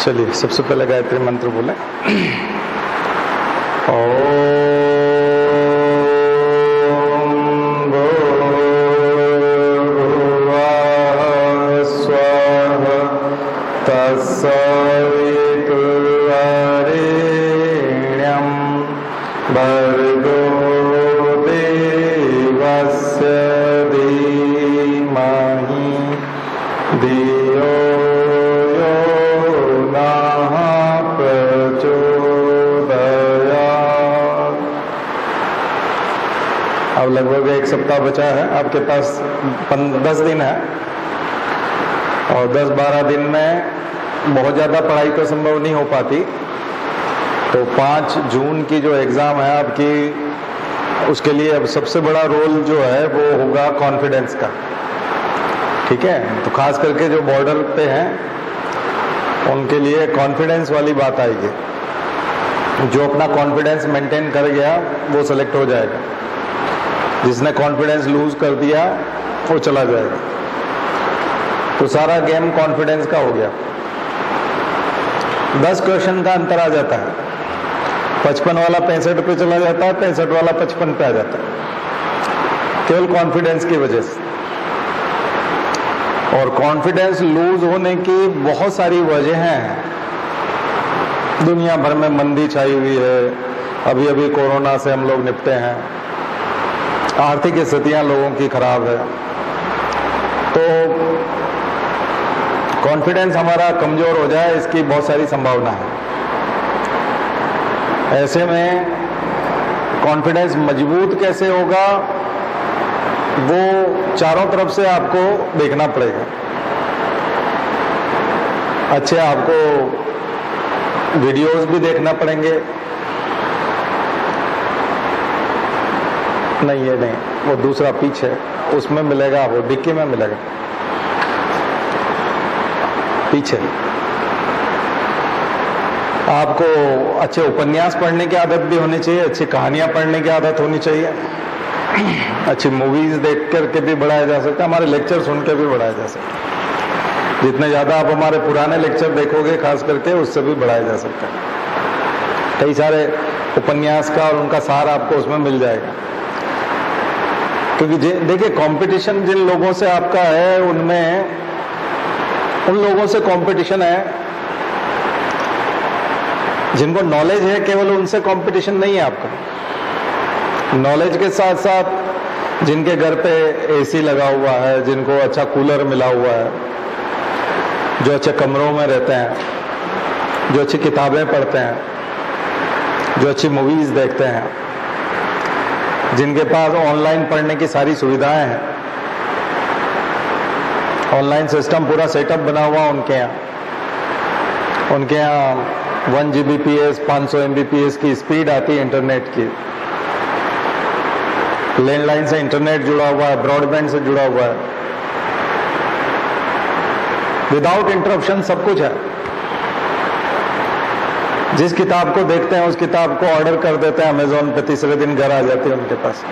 चलिए सबसे पहले गायत्री मंत्र बोले। अब लगभग एक सप्ताह बचा है, आपके पास 10 दिन है और 10-12 दिन में बहुत ज़्यादा पढ़ाई तो संभव नहीं हो पाती। तो 5 जून की जो एग्ज़ाम है आपकी, उसके लिए अब सबसे बड़ा रोल जो है वो होगा कॉन्फिडेंस का। ठीक है, तो खास करके जो बॉर्डर पे हैं उनके लिए कॉन्फिडेंस वाली बात आएगी। जो अपना कॉन्फिडेंस मेंटेन कर गया वो सेलेक्ट हो जाएगा, जिसने कॉन्फिडेंस लूज कर दिया वो चला जाएगा। तो सारा गेम कॉन्फिडेंस का हो गया। 10 क्वेश्चन का अंतर आ जाता है। 55 वाला 65 पे चला जाता है, 65 वाला 55 पे आ जाता है, केवल कॉन्फिडेंस की वजह से। और कॉन्फिडेंस लूज होने की बहुत सारी वजह हैं। दुनिया भर में मंदी छाई हुई है, अभी अभी कोरोना से हम लोग निपटे हैं, आर्थिक स्थितियां लोगों की खराब है, तो कॉन्फिडेंस हमारा कमजोर हो जाए इसकी बहुत सारी संभावना है। ऐसे में कॉन्फिडेंस मजबूत कैसे होगा वो चारों तरफ से आपको देखना पड़ेगा। अच्छे आपको वीडियोस भी देखना पड़ेंगे। नहीं ये नहीं, वो दूसरा पीछे उसमें मिलेगा, वो डिक्की में मिलेगा पीछे। आपको अच्छे उपन्यास पढ़ने की आदत भी होनी चाहिए, अच्छी कहानियां पढ़ने की आदत होनी चाहिए, अच्छी मूवीज देख करके भी बढ़ाया जा सकता है, हमारे लेक्चर सुन के भी बढ़ाया जा सकता है। जितने ज्यादा आप हमारे पुराने लेक्चर देखोगे खास करके, उससे भी बढ़ाया जा सकता है। कई सारे उपन्यास का और उनका सार आपको उसमें मिल जाएगा। क्योंकि देखिए, कंपटीशन जिन लोगों से आपका है उनमें, उन लोगों से कंपटीशन है जिनको नॉलेज है, केवल उनसे कंपटीशन नहीं है आपका। नॉलेज के साथ साथ जिनके घर पे एसी लगा हुआ है, जिनको अच्छा कूलर मिला हुआ है, जो अच्छे कमरों में रहते हैं, जो अच्छी किताबें पढ़ते हैं, जो अच्छी मूवीज देखते हैं, जिनके पास ऑनलाइन पढ़ने की सारी सुविधाएं हैं, ऑनलाइन सिस्टम पूरा सेटअप बना हुआ उनके यहाँ 1 Gbps 500 Mbps की स्पीड आती है इंटरनेट की। लैंडलाइन से इंटरनेट जुड़ा हुआ है, ब्रॉडबैंड से जुड़ा हुआ है, विदाउट इंटरप्शन सब कुछ है। जिस किताब को देखते हैं उस किताब को ऑर्डर कर देते हैं अमेजोन पे, तीसरे दिन घर आ जाती है उनके पास।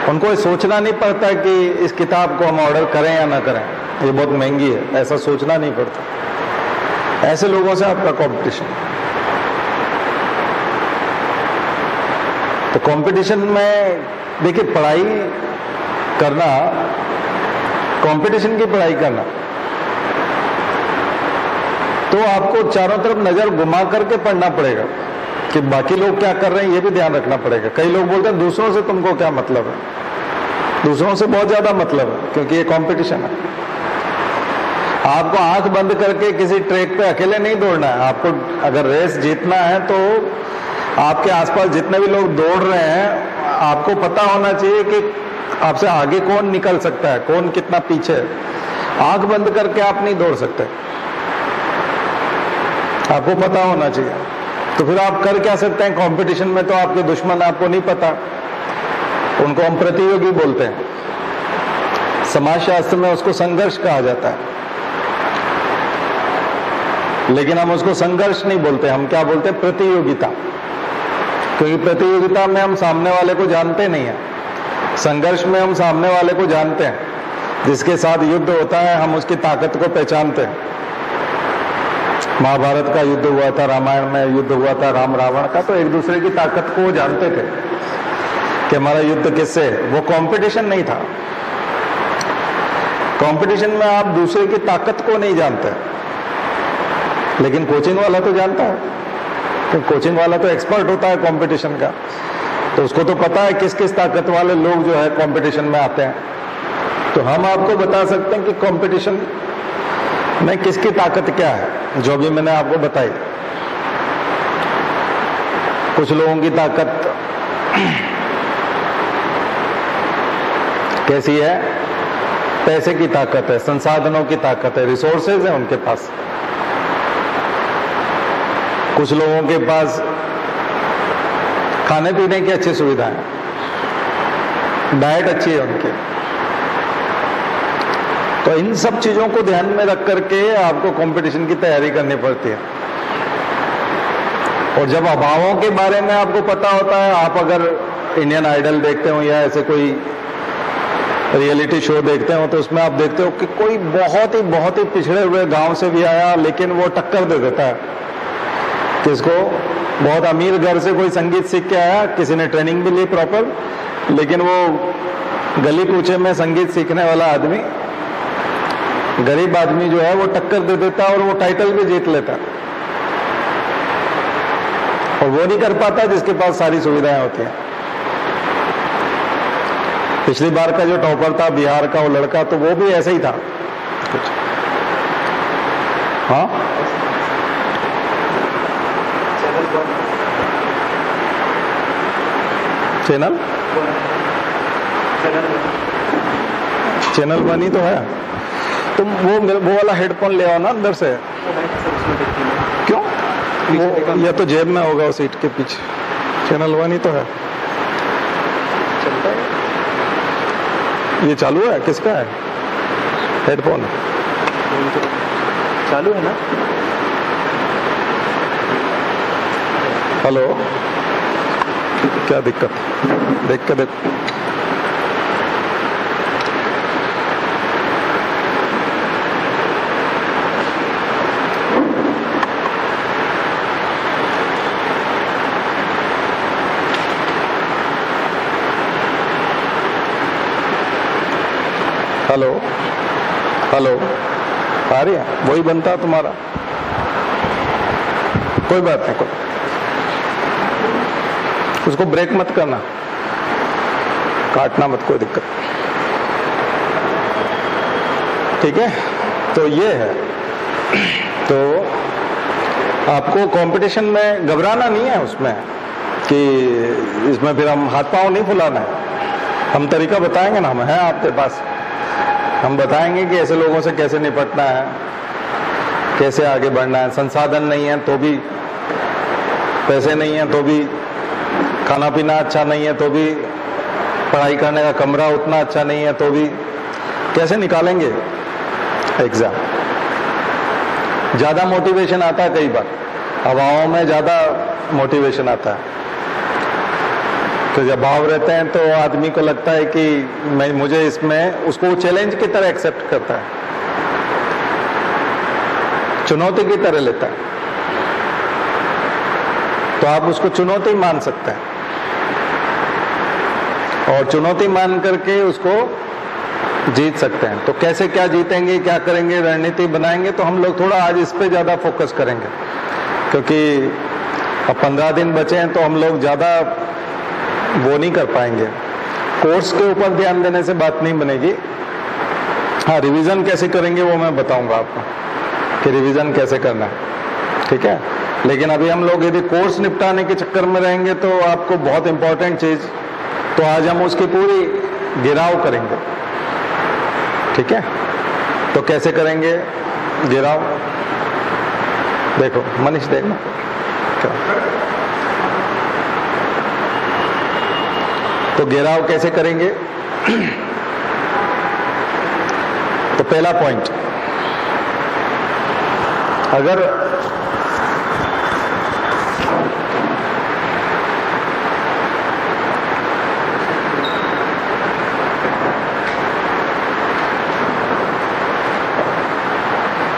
उनको ये सोचना नहीं पड़ता कि इस किताब को हम ऑर्डर करें या ना करें, ये बहुत महंगी है, ऐसा सोचना नहीं पड़ता। ऐसे लोगों से आपका कंपटीशन। तो कंपटीशन में देखिए, पढ़ाई करना, कंपटीशन की पढ़ाई करना, तो आपको चारों तरफ नजर घुमा करके पढ़ना पड़ेगा कि बाकी लोग क्या कर रहे हैं, ये भी ध्यान रखना पड़ेगा। कई लोग बोलते हैं दूसरों से तुमको क्या मतलब है। दूसरों से बहुत ज्यादा मतलब है, क्योंकि ये कंपटीशन है। आपको आंख बंद करके किसी ट्रैक पे अकेले नहीं दौड़ना है। आपको अगर रेस जीतना है तो आपके आसपास जितने भी लोग दौड़ रहे हैं, आपको पता होना चाहिए कि आपसे आगे कौन निकल सकता है, कौन कितना पीछे है। आंख बंद करके आप नहीं दौड़ सकते, आपको पता होना चाहिए। तो फिर आप कर क्या सकते हैं कंपटीशन में? तो आपके दुश्मन आपको नहीं पता, उनको हम प्रतियोगी बोलते हैं। समाजशास्त्र में उसको संघर्ष कहा जाता है, लेकिन हम उसको संघर्ष नहीं बोलते, हम क्या बोलते हैं? प्रतियोगिता। क्योंकि प्रतियोगिता में हम सामने वाले को जानते नहीं है, संघर्ष में हम सामने वाले को जानते हैं। जिसके साथ युद्ध होता है हम उसकी ताकत को पहचानते हैं। महाभारत का युद्ध हुआ था, रामायण में युद्ध हुआ था राम रावण का, तो एक दूसरे की ताकत को वो जानते थे कि हमारा युद्ध किससे। वो कंपटीशन नहीं था। कंपटीशन में आप दूसरे की ताकत को नहीं जानते, लेकिन कोचिंग वाला तो जानता है। तो कोचिंग वाला तो एक्सपर्ट होता है कंपटीशन का, तो उसको तो पता है किस किस ताकत वाले लोग जो है कंपटीशन में आते हैं। तो हम आपको बता सकते हैं कि कंपटीशन में किसकी ताकत क्या है, जो भी मैंने आपको बताई। कुछ लोगों की ताकत कैसी है? पैसे की ताकत है, संसाधनों की ताकत है, रिसोर्सेज है उनके पास। कुछ लोगों के पास खाने पीने की अच्छी सुविधाएं, डाइट अच्छी है उनकी। तो इन सब चीजों को ध्यान में रख करके आपको कंपटीशन की तैयारी करनी पड़ती है। और जब अभावों के बारे में आपको पता होता है, आप अगर इंडियन आइडल देखते हो या ऐसे कोई रियलिटी शो देखते हो, तो उसमें आप देखते हो कि कोई बहुत ही पिछड़े हुए गांव से भी आया, लेकिन वो टक्कर दे देता है किसको? बहुत अमीर घर से कोई संगीत सीख के आया, किसी ने ट्रेनिंग भी ली प्रॉपर, लेकिन वो गली कूचे में संगीत सीखने वाला आदमी, गरीब आदमी जो है, वो टक्कर दे देता और वो टाइटल भी जीत लेता। और वो नहीं कर पाता जिसके पास सारी सुविधाएं होती हैं। पिछली बार का जो टॉपर था बिहार का, वो लड़का, तो वो भी ऐसे ही था कुछ। हाँ, चैनल बनी तो है। तुम वो वाला हेडफोन ले आओ ना अंदर से। क्यों? वो या तो जेब में होगा, उस सीट के पीछे। चैनल वन ही तो है। ये चालू है? किसका है हेडफोन? चालू है ना? हेलो, क्या दिक्कत? देख के देखो। हेलो हेलो, आ रही है? वही बनता है तुम्हारा, कोई बात नहीं। उसको ब्रेक मत करना, काटना मत, कोई दिक्कत। ठीक है, तो ये है। तो आपको कंपटीशन में घबराना नहीं है उसमें, कि इसमें फिर हम हाथ पांव नहीं फुलाना है। हम तरीका बताएंगे ना, हम है आपके पास। हम बताएंगे कि ऐसे लोगों से कैसे निपटना है, कैसे आगे बढ़ना है। संसाधन नहीं है तो भी, पैसे नहीं है तो भी, खाना पीना अच्छा नहीं है तो भी, पढ़ाई करने का कमरा उतना अच्छा नहीं है तो भी, कैसे निकालेंगे एग्जाम। ज्यादा मोटिवेशन आता है, कई बार हवाओं में ज्यादा मोटिवेशन आता है। तो जब भाव रहते हैं तो आदमी को लगता है कि मुझे इसमें, उसको चैलेंज की तरह एक्सेप्ट करता है, चुनौती की तरह लेता है। तो आप उसको चुनौती मान सकते हैं, और चुनौती मान करके उसको जीत सकते हैं। तो कैसे क्या जीतेंगे, क्या करेंगे, रणनीति बनाएंगे, तो हम लोग थोड़ा आज इस पे ज्यादा फोकस करेंगे, क्योंकि अब 15 दिन बचे हैं, तो हम लोग ज्यादा वो नहीं कर पाएंगे। कोर्स के ऊपर ध्यान देने से बात नहीं बनेगी। हाँ, रिवीजन कैसे करेंगे वो मैं बताऊंगा आपको, कि रिवीजन कैसे करना है। ठीक है, लेकिन अभी हम लोग यदि कोर्स निपटाने के चक्कर में रहेंगे तो आपको बहुत इंपॉर्टेंट चीज, तो आज हम उसकी पूरी गिराव करेंगे। ठीक है, तो कैसे करेंगे गिराव? देखो मनीष, देखना तो घेराव कैसे करेंगे। तो पहला पॉइंट, अगर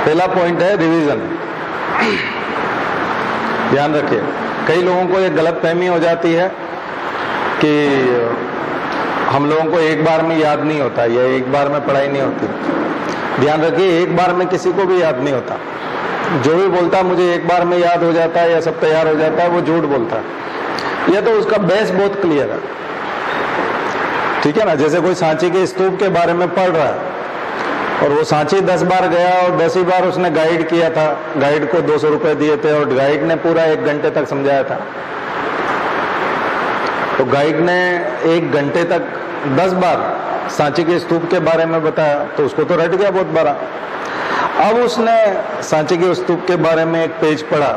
पहला पॉइंट है रिवीजन। ध्यान रखिए, कई लोगों को एक गलत फहमी हो जाती है कि हम लोगों को एक बार में याद नहीं होता या एक बार में पढ़ाई नहीं होती। ध्यान रखिए, एक बार में किसी को भी याद नहीं होता। जो भी बोलता है मुझे एक बार में याद हो जाता है या सब तैयार हो जाता है, वो झूठ बोलता है। यह तो उसका बेस बहुत क्लियर है, ठीक है ना। जैसे कोई सांची के स्तूप के बारे में पढ़ रहा है और वो सांची 10 बार गया और 10 ही बार उसने गाइड किया था, गाइड को 200 रुपए दिए थे और गाइड ने पूरा 1 घंटे तक समझाया था। तो गाइड ने 1 घंटे तक 10 बार सांची के स्तूप के बारे में बताया, तो उसको तो रट गया बहुत बड़ा। अब उसने सांची के स्तूप के बारे में एक पेज पढ़ा,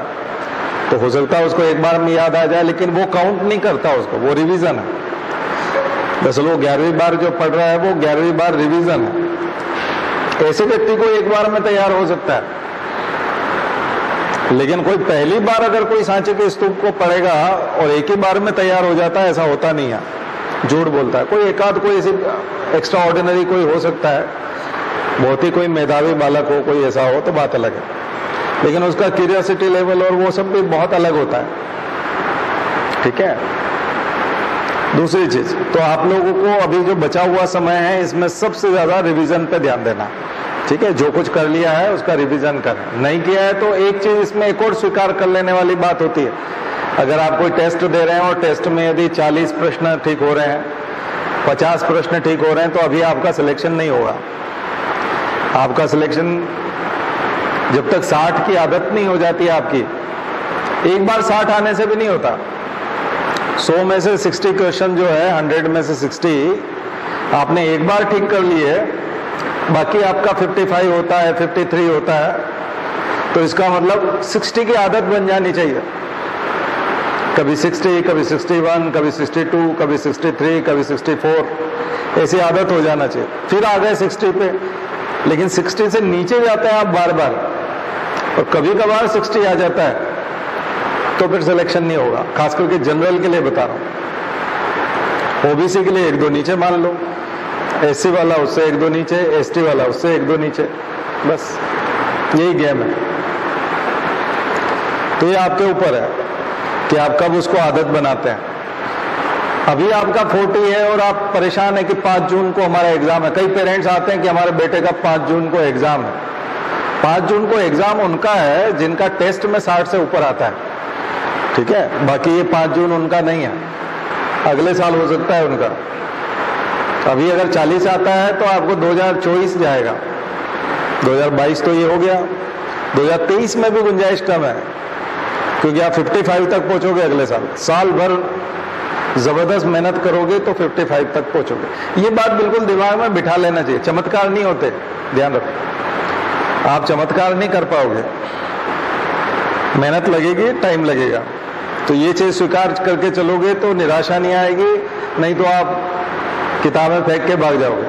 तो हो सकता है उसको एक बार में याद आ जाए, लेकिन वो काउंट नहीं करता उसको, वो रिवीजन है। दरअसल वो 11वीं बार जो पढ़ रहा है वो 11वीं बार रिवीजन है। ऐसे व्यक्ति को एक बार में तैयार हो सकता है, लेकिन कोई पहली बार अगर कोई सांची के स्तूप को पढ़ेगा और एक ही बार में तैयार हो जाता है, ऐसा होता नहीं है, झूठ बोलता है। कोई एकाध कोई ऐसी एक्स्ट्रा ऑर्डिनरी कोई हो सकता है, बहुत ही कोई मेधावी बालक हो, कोई ऐसा हो तो बात अलग है, लेकिन उसका क्यूरियोसिटी लेवल और वो सब भी बहुत अलग होता है, ठीक है। दूसरी चीज, तो आप लोगों को अभी जो बचा हुआ समय है इसमें सबसे ज्यादा रिवीजन पे ध्यान देना, ठीक है। जो कुछ कर लिया है उसका रिवीजन करें, नहीं किया है तो एक चीज इसमें एक और स्वीकार कर लेने वाली बात होती है। अगर आप कोई टेस्ट दे रहे हैं और टेस्ट में यदि 40 प्रश्न ठीक हो रहे हैं, 50 प्रश्न ठीक हो रहे हैं, तो अभी आपका सिलेक्शन नहीं होगा। आपका सिलेक्शन जब तक 60 की आदत नहीं हो जाती है आपकी, एक बार 60 आने से भी नहीं होता। 100 में से 60 क्वेश्चन जो है, 100 में से 60 आपने एक बार ठीक कर लिए, बाकी आपका 55 होता है, 53 होता है, तो इसका मतलब 60 की आदत बन जानी चाहिए। कभी 60, कभी 61, कभी 62, कभी 63, कभी 64, ऐसी आदत हो जाना चाहिए। फिर आ गए 60 पे, लेकिन 60 से नीचे जाते हैं आप बार बार, और कभी कभार 60 आ जाता है, तो फिर सिलेक्शन नहीं होगा। खास करके जनरल के लिए बता रहा हूं। ओबीसी के लिए 1-2 नीचे मान लो, एससी वाला उससे 1-2 नीचे, एसटी वाला उससे 1-2 नीचे, बस यही गेम है। तो ये आपके ऊपर है कि आप कब उसको आदत बनाते हैं। अभी आपका 40 है और आप परेशान है कि 5 जून को हमारा एग्जाम है। कई पेरेंट्स आते हैं कि हमारे बेटे का 5 जून को एग्जाम है। 5 जून को एग्जाम उनका है जिनका टेस्ट में 60 से ऊपर आता है, ठीक है। बाकी ये 5 जून उनका नहीं है, अगले साल हो सकता है उनका। अभी अगर 40 आता है तो आपको 2024 जाएगा, 2022 तो ये हो गया, 2023 में भी गुंजाइश कम है, क्योंकि आप 55 तक पहुंचोगे अगले साल। साल भर जबरदस्त मेहनत करोगे तो 55 तक पहुंचोगे। ये बात बिल्कुल दिमाग में बिठा लेना चाहिए। चमत्कार नहीं होते, ध्यान रखो, आप चमत्कार नहीं कर पाओगे, मेहनत लगेगी, टाइम लगेगा। तो ये चीज स्वीकार करके चलोगे तो निराशा नहीं आएगी, नहीं तो आप किताबें फेंक के भाग जाओगे,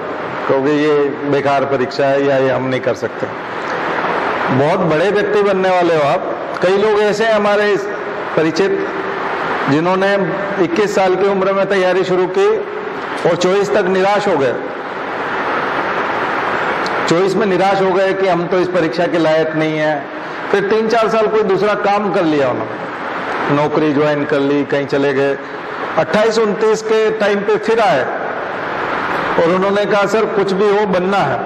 कहोगे ये बेकार परीक्षा है या ये हम नहीं कर सकते। बहुत बड़े व्यक्ति बनने वाले हो आप। कई लोग ऐसे हैं हमारे परिचित जिन्होंने 21 साल की उम्र में तैयारी शुरू की और 24 तक निराश हो गए। 24 में निराश हो गए कि हम तो इस परीक्षा के लायक नहीं है। फिर 3-4 साल कोई दूसरा काम कर लिया उन्होंने, नौकरी ज्वाइन कर ली, कहीं चले गए। 28-29 के टाइम पे फिर आए और उन्होंने कहा सर कुछ भी हो बनना है।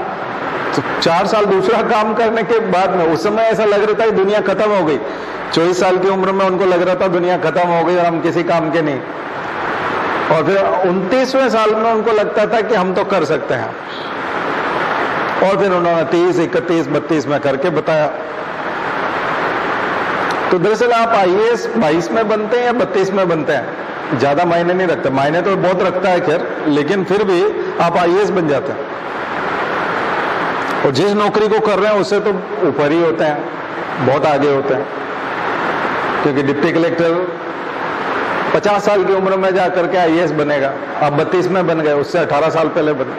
तो 4 साल दूसरा काम करने के बाद में, उस समय ऐसा लग रहा था कि दुनिया खत्म हो गई। 24 साल की उम्र में उनको लग रहा था दुनिया खत्म हो गई और हम किसी काम के नहीं। और फिर 29वें साल में उनको लगता था कि हम तो कर सकते हैं, और फिर उन्होंने 30, 31, 32 में करके बताया। तो दरअसल आप आईएएस 22 में बनते हैं या 32 में बनते हैं, ज्यादा मायने नहीं रखता। मायने तो बहुत रखता है खैर, लेकिन फिर भी आप आईएएस बन जाते हैं। और जिस नौकरी को कर रहे हैं उससे तो ऊपर ही होते हैं, बहुत आगे होते हैं। क्योंकि डिप्टी कलेक्टर 50 साल की उम्र में जाकर के आईएएस बनेगा, आप 32 में बन गए, उससे 18 साल पहले बने।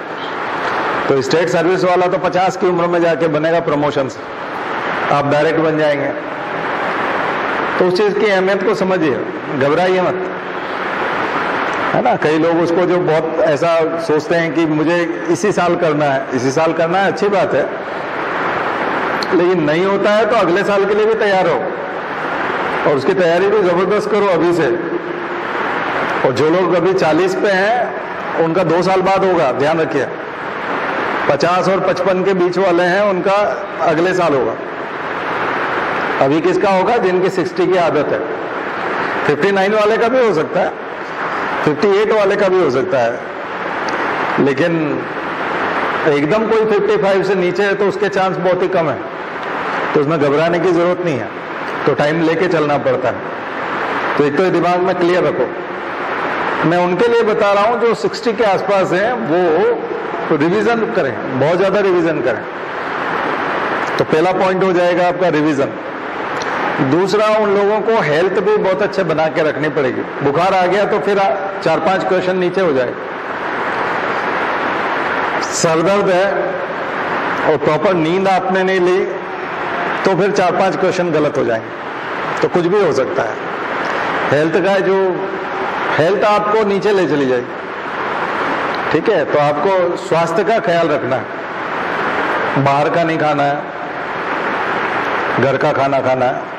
तो स्टेट सर्विस वाला तो 50 की उम्र में जाके बनेगा प्रमोशन से, आप डायरेक्ट बन जाएंगे। तो उस चीज की अहमियत को समझिए, घबराइए मत, है ना। कई लोग उसको जो बहुत ऐसा सोचते हैं कि मुझे इसी साल करना है, इसी साल करना है, अच्छी बात है, लेकिन नहीं होता है तो अगले साल के लिए भी तैयार हो, और उसकी तैयारी भी जबरदस्त करो अभी से। और जो लोग अभी 40 पे हैं उनका 2 साल बाद होगा, ध्यान रखिए। 50 और 55 के बीच वाले हैं उनका अगले साल होगा। अभी किसका होगा? जिनकी 60 की आदत है। 59 वाले का भी हो सकता है, 58 वाले का भी हो सकता है, लेकिन एकदम कोई 55 से नीचे है तो उसके चांस बहुत ही कम है, तो उसमें घबराने की जरूरत नहीं है, तो टाइम लेके चलना पड़ता है। तो एक तो दिमाग में क्लियर रखो। मैं उनके लिए बता रहा हूं जो 60 के आसपास हैं, वो रिवीजन करें, बहुत ज्यादा रिवीजन करें। तो पहला पॉइंट हो जाएगा आपका रिवीजन। दूसरा, उन लोगों को हेल्थ भी बहुत अच्छे बना के रखनी पड़ेगी। बुखार आ गया तो फिर 4-5 क्वेश्चन नीचे हो जाएगा। सरदर्द है और प्रॉपर नींद आपने नहीं ली तो फिर 4-5 क्वेश्चन गलत हो जाएंगे, तो कुछ भी हो सकता है। हेल्थ का जो हेल्थ आपको नीचे ले चली जाएगी, ठीक है? तो आपको स्वास्थ्य का ख्याल रखना है। बाहर का नहीं खाना है, घर का खाना खाना है।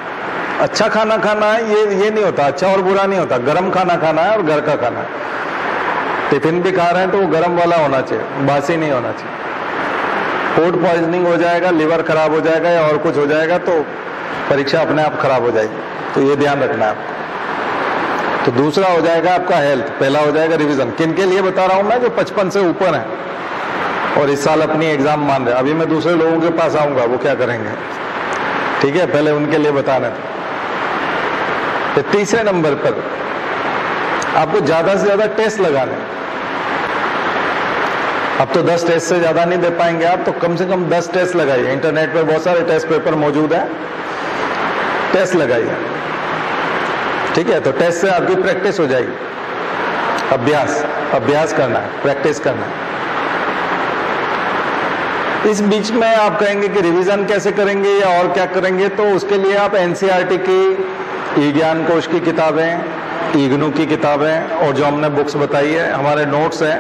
अच्छा खाना खाना है, ये नहीं होता, अच्छा और बुरा नहीं होता। गर्म खाना खाना है और घर का खाना है। टिफिन भी खा रहे हैं तो वो गर्म वाला होना चाहिए, बासी नहीं होना चाहिए। फूड पॉइजनिंग हो जाएगा, लिवर खराब हो जाएगा या और कुछ हो जाएगा तो परीक्षा अपने आप खराब हो जाएगी, तो ये ध्यान रखना है आपको। तो दूसरा हो जाएगा आपका हेल्थ, पहला हो जाएगा रिवीजन। किन के लिए बता रहा हूं मैं? जो 55 से ऊपर है और इस साल अपनी एग्जाम मान रहे हैं। अभी मैं दूसरे लोगों के पास आऊंगा, वो क्या करेंगे, ठीक है? पहले उनके लिए बताना था। तो तीसरे नंबर पर आपको ज्यादा से ज्यादा टेस्ट लगाने। अब तो 10 टेस्ट से ज्यादा नहीं दे पाएंगे आप, तो कम से कम 10 टेस्ट लगाइए। इंटरनेट पर बहुत सारे टेस्ट पेपर मौजूद है, टेस्ट लगाइए, ठीक है? तो टेस्ट से आपकी प्रैक्टिस हो जाएगी। अभ्यास करना है, प्रैक्टिस करना है। इस बीच में आप कहेंगे कि रिवीजन कैसे करेंगे या और क्या करेंगे, तो उसके लिए आप एनसीईआरटी की, ई ज्ञान कोश की किताबें, इग्नू की किताबें और जो हमने बुक्स बताई है, हमारे नोट्स हैं,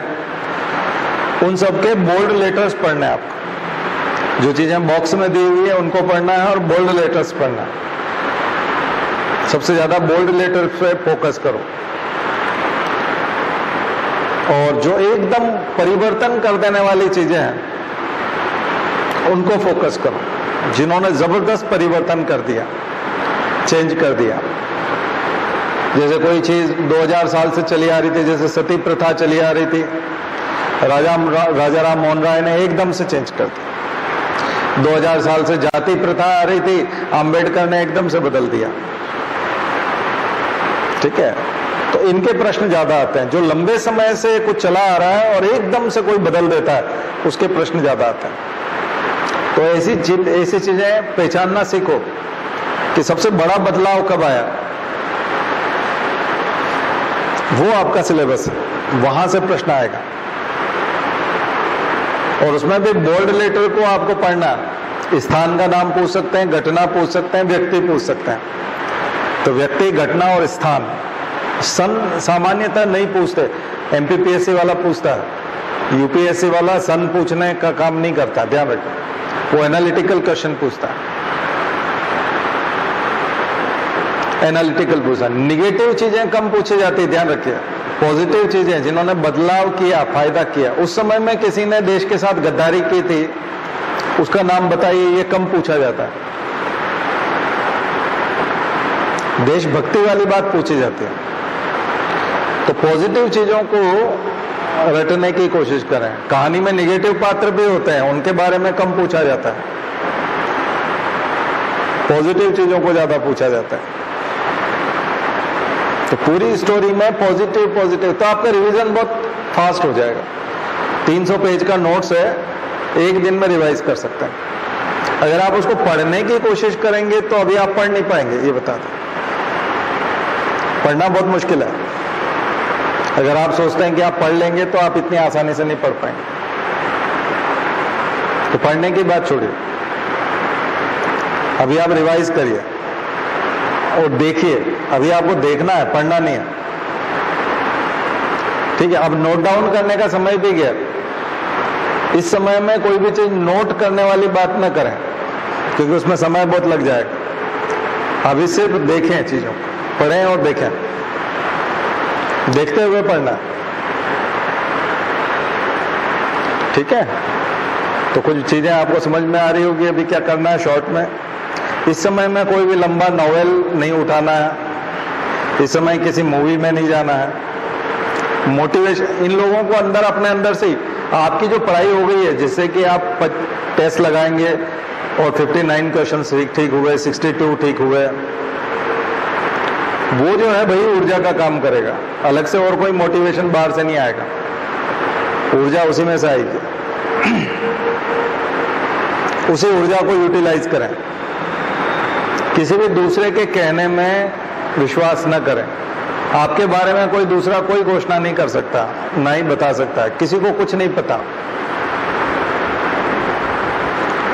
उन सब के बोल्ड लेटर्स पढ़ना है आपको। जो चीजें बॉक्स में दी हुई है उनको पढ़ना है और बोल्ड लेटर्स पढ़ना है। सबसे ज्यादा बोल्ड लेटर पे फोकस करो, और जो एकदम परिवर्तन कर देने वाली चीजें हैं उनको फोकस करो, जिन्होंने जबरदस्त परिवर्तन कर दिया, चेंज कर दिया। जैसे कोई चीज 2000 साल से चली आ रही थी, जैसे सती प्रथा चली आ रही थी, राजा राम मोहन राय ने एकदम से चेंज कर दिया। 2000 साल से जाति प्रथा आ रही थी, अंबेडकर ने एकदम से बदल दिया, ठीक है? तो इनके प्रश्न ज्यादा आते हैं। जो लंबे समय से कुछ चला आ रहा है और एकदम से कोई बदल देता है, उसके प्रश्न ज्यादा आते हैं। तो ऐसी चीजें पहचानना सीखो कि सबसे बड़ा बदलाव कब आया, वो आपका सिलेबस है, वहां से प्रश्न आएगा। और उसमें भी बोल्ड लेटर को आपको पढ़ना है। स्थान का नाम पूछ सकते हैं, घटना पूछ सकते हैं, व्यक्ति पूछ सकते हैं। तो व्यक्ति, घटना और स्थान, सन सामान्यतः नहीं पूछते। एमपीपीएससी वाला पूछता है, यूपीएससी वाला सन पूछने का काम नहीं करता, ध्यान रखना। वो एनालिटिकल क्वेश्चन पूछता है, एनालिटिकल पूछा। निगेटिव चीजें कम पूछी जाती, ध्यान रखिए। पॉजिटिव चीजें, जिन्होंने बदलाव किया, फायदा किया, उस समय में किसी ने देश के साथ गद्दारी की थी, उसका नाम बताइए, ये कम पूछा जाता है। देशभक्ति वाली बात पूछी जाती है। तो पॉजिटिव चीजों को रटने की कोशिश करें। कहानी में निगेटिव पात्र भी होते हैं, उनके बारे में कम पूछा जाता है, पॉजिटिव चीजों को ज्यादा पूछा जाता है। तो पूरी स्टोरी में पॉजिटिव, तो आपका रिवीजन बहुत फास्ट हो जाएगा। 300 पेज का नोट्स है, एक दिन में रिवाइज कर सकते हैं। अगर आप उसको पढ़ने की कोशिश करेंगे तो अभी आप पढ़ नहीं पाएंगे, ये बता दें। पढ़ना बहुत मुश्किल है। अगर आप सोचते हैं कि आप पढ़ लेंगे तो आप इतनी आसानी से नहीं पढ़ पाएंगे। तो पढ़ने की बात छोड़िए, अभी आप रिवाइज करिए और देखिए। अभी आपको देखना है, पढ़ना नहीं है, ठीक है? अब नोट डाउन करने का समय भी गया। इस समय में कोई भी चीज नोट करने वाली बात ना करें, क्योंकि उसमें समय बहुत लग जाएगा। अभी सिर्फ देखें चीजों को, पढ़ें और देखें, देखते हुए पढ़ना, ठीक है। तो कुछ चीजें आपको समझ में आ रही होगी अभी क्या करना है शॉर्ट में। इस समय में कोई भी लंबा नॉवेल नहीं उठाना है, इस समय किसी मूवी में नहीं जाना है। मोटिवेशन इन लोगों को अंदर अपने अंदर से ही आपकी जो पढ़ाई हो गई है, जिससे कि आप टेस्ट लगाएंगे और 59 क्वेश्चन ठीक हुए, 62 ठीक हुए, वो जो है भाई ऊर्जा का काम करेगा, अलग से और कोई मोटिवेशन बाहर से नहीं आएगा, ऊर्जा उसी में से आएगी। उसी ऊर्जा को यूटिलाइज करें, किसी भी दूसरे के कहने में विश्वास न करें। आपके बारे में कोई दूसरा कोई घोषणा नहीं कर सकता, ना ही बता सकता, किसी को कुछ नहीं पता।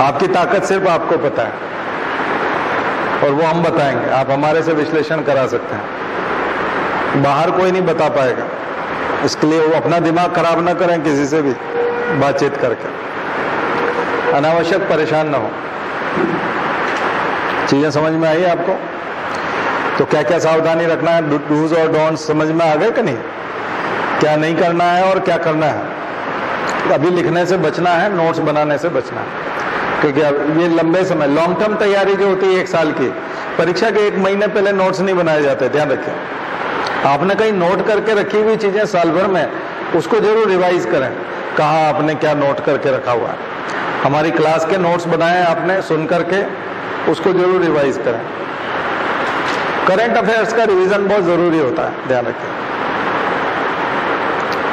आपकी ताकत सिर्फ आपको पता है और वो हम बताएंगे, आप हमारे से विश्लेषण करा सकते हैं, बाहर कोई नहीं बता पाएगा। इसके लिए वो अपना दिमाग खराब ना करें किसी से भी बातचीत करके, अनावश्यक परेशान ना हो। चीजें समझ में आई आपको? तो क्या क्या सावधानी रखना है, डूज और डोंट्स समझ में आ गए कि नहीं? क्या नहीं करना है और क्या करना है। अभी लिखने से बचना है, नोट्स बनाने से बचना है, क्योंकि अब ये लंबे समय लॉन्ग टर्म तैयारी जो होती है 1 साल की, परीक्षा के 1 महीने पहले नोट्स नहीं बनाए जाते, ध्यान रखें। आपने कहीं नोट करके रखी हुई चीजें साल भर में, उसको जरूर रिवाइज करें, कहाँ आपने क्या नोट करके रखा हुआ है। हमारी क्लास के नोट्स बनाए आपने सुन करके, उसको जरूर रिवाइज करें। करंट अफेयर्स का रिवीजन बहुत जरूरी होता है, ध्यान रखें।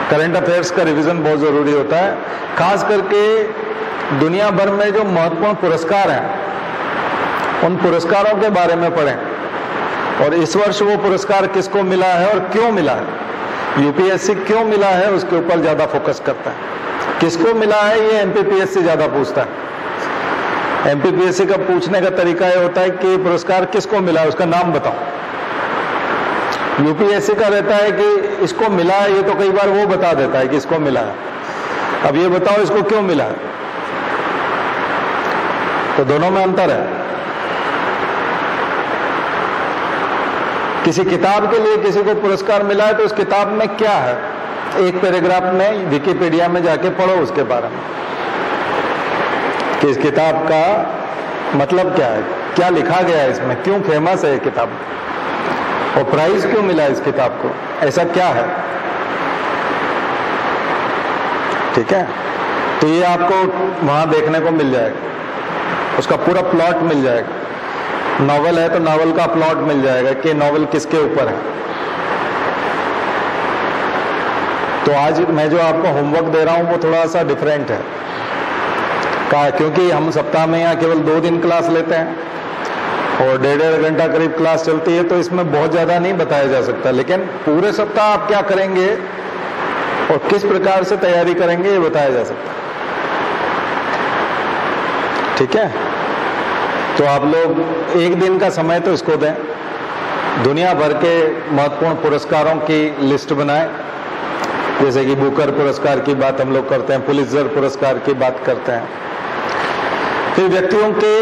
करंट अफेयर्स का रिवीजन बहुत जरूरी होता है, खास करके दुनिया भर में जो महत्वपूर्ण पुरस्कार हैं उन पुरस्कारों के बारे में पढ़ें और इस वर्ष वो पुरस्कार किसको मिला है और क्यों मिला है। यूपीएससी क्यों मिला है उसके ऊपर ज्यादा फोकस करता है, किसको मिला है ये एमपीपीएससी ज्यादा पूछता है। एमपीपीएससी का पूछने का तरीका ये होता है कि पुरस्कार किसको मिला है उसका नाम बताओ। यूपीएससी का रहता है कि इसको मिला है, ये तो कई बार वो बता देता है कि इसको मिला है, अब ये बताओ इसको क्यों मिला है। तो दोनों में अंतर है। किसी किताब के लिए किसी को पुरस्कार मिला है तो उस किताब में क्या है, एक पैराग्राफ में विकिपीडिया में जाके पढ़ो उसके बारे में कि इस किताब का मतलब क्या है, क्या लिखा गया है इसमें, क्यों फेमस है ये किताब और प्राइज क्यों मिला इस किताब को, ऐसा क्या है। ठीक है, तो ये आपको वहां देखने को मिल जाएगा, उसका पूरा प्लॉट मिल जाएगा। नॉवल है तो नॉवल का प्लॉट मिल जाएगा कि नॉवल किसके ऊपर है। तो आज मैं जो आपको होमवर्क दे रहा हूं वो थोड़ा सा डिफरेंट है, क्योंकि हम सप्ताह में यहाँ केवल 2 दिन क्लास लेते हैं और 1.5 घंटा करीब क्लास चलती है, तो इसमें बहुत ज्यादा नहीं बताया जा सकता। लेकिन पूरे सप्ताह आप क्या करेंगे और किस प्रकार से तैयारी करेंगे ये बताया जा सकता है। ठीक है, तो आप लोग 1 दिन का समय तो इसको दें, दुनिया भर के महत्वपूर्ण पुरस्कारों की लिस्ट बनाएं, जैसे कि बुकर पुरस्कार की बात हम लोग करते हैं, पुलित्जर पुरस्कार की बात करते हैं। फिर व्यक्तियों के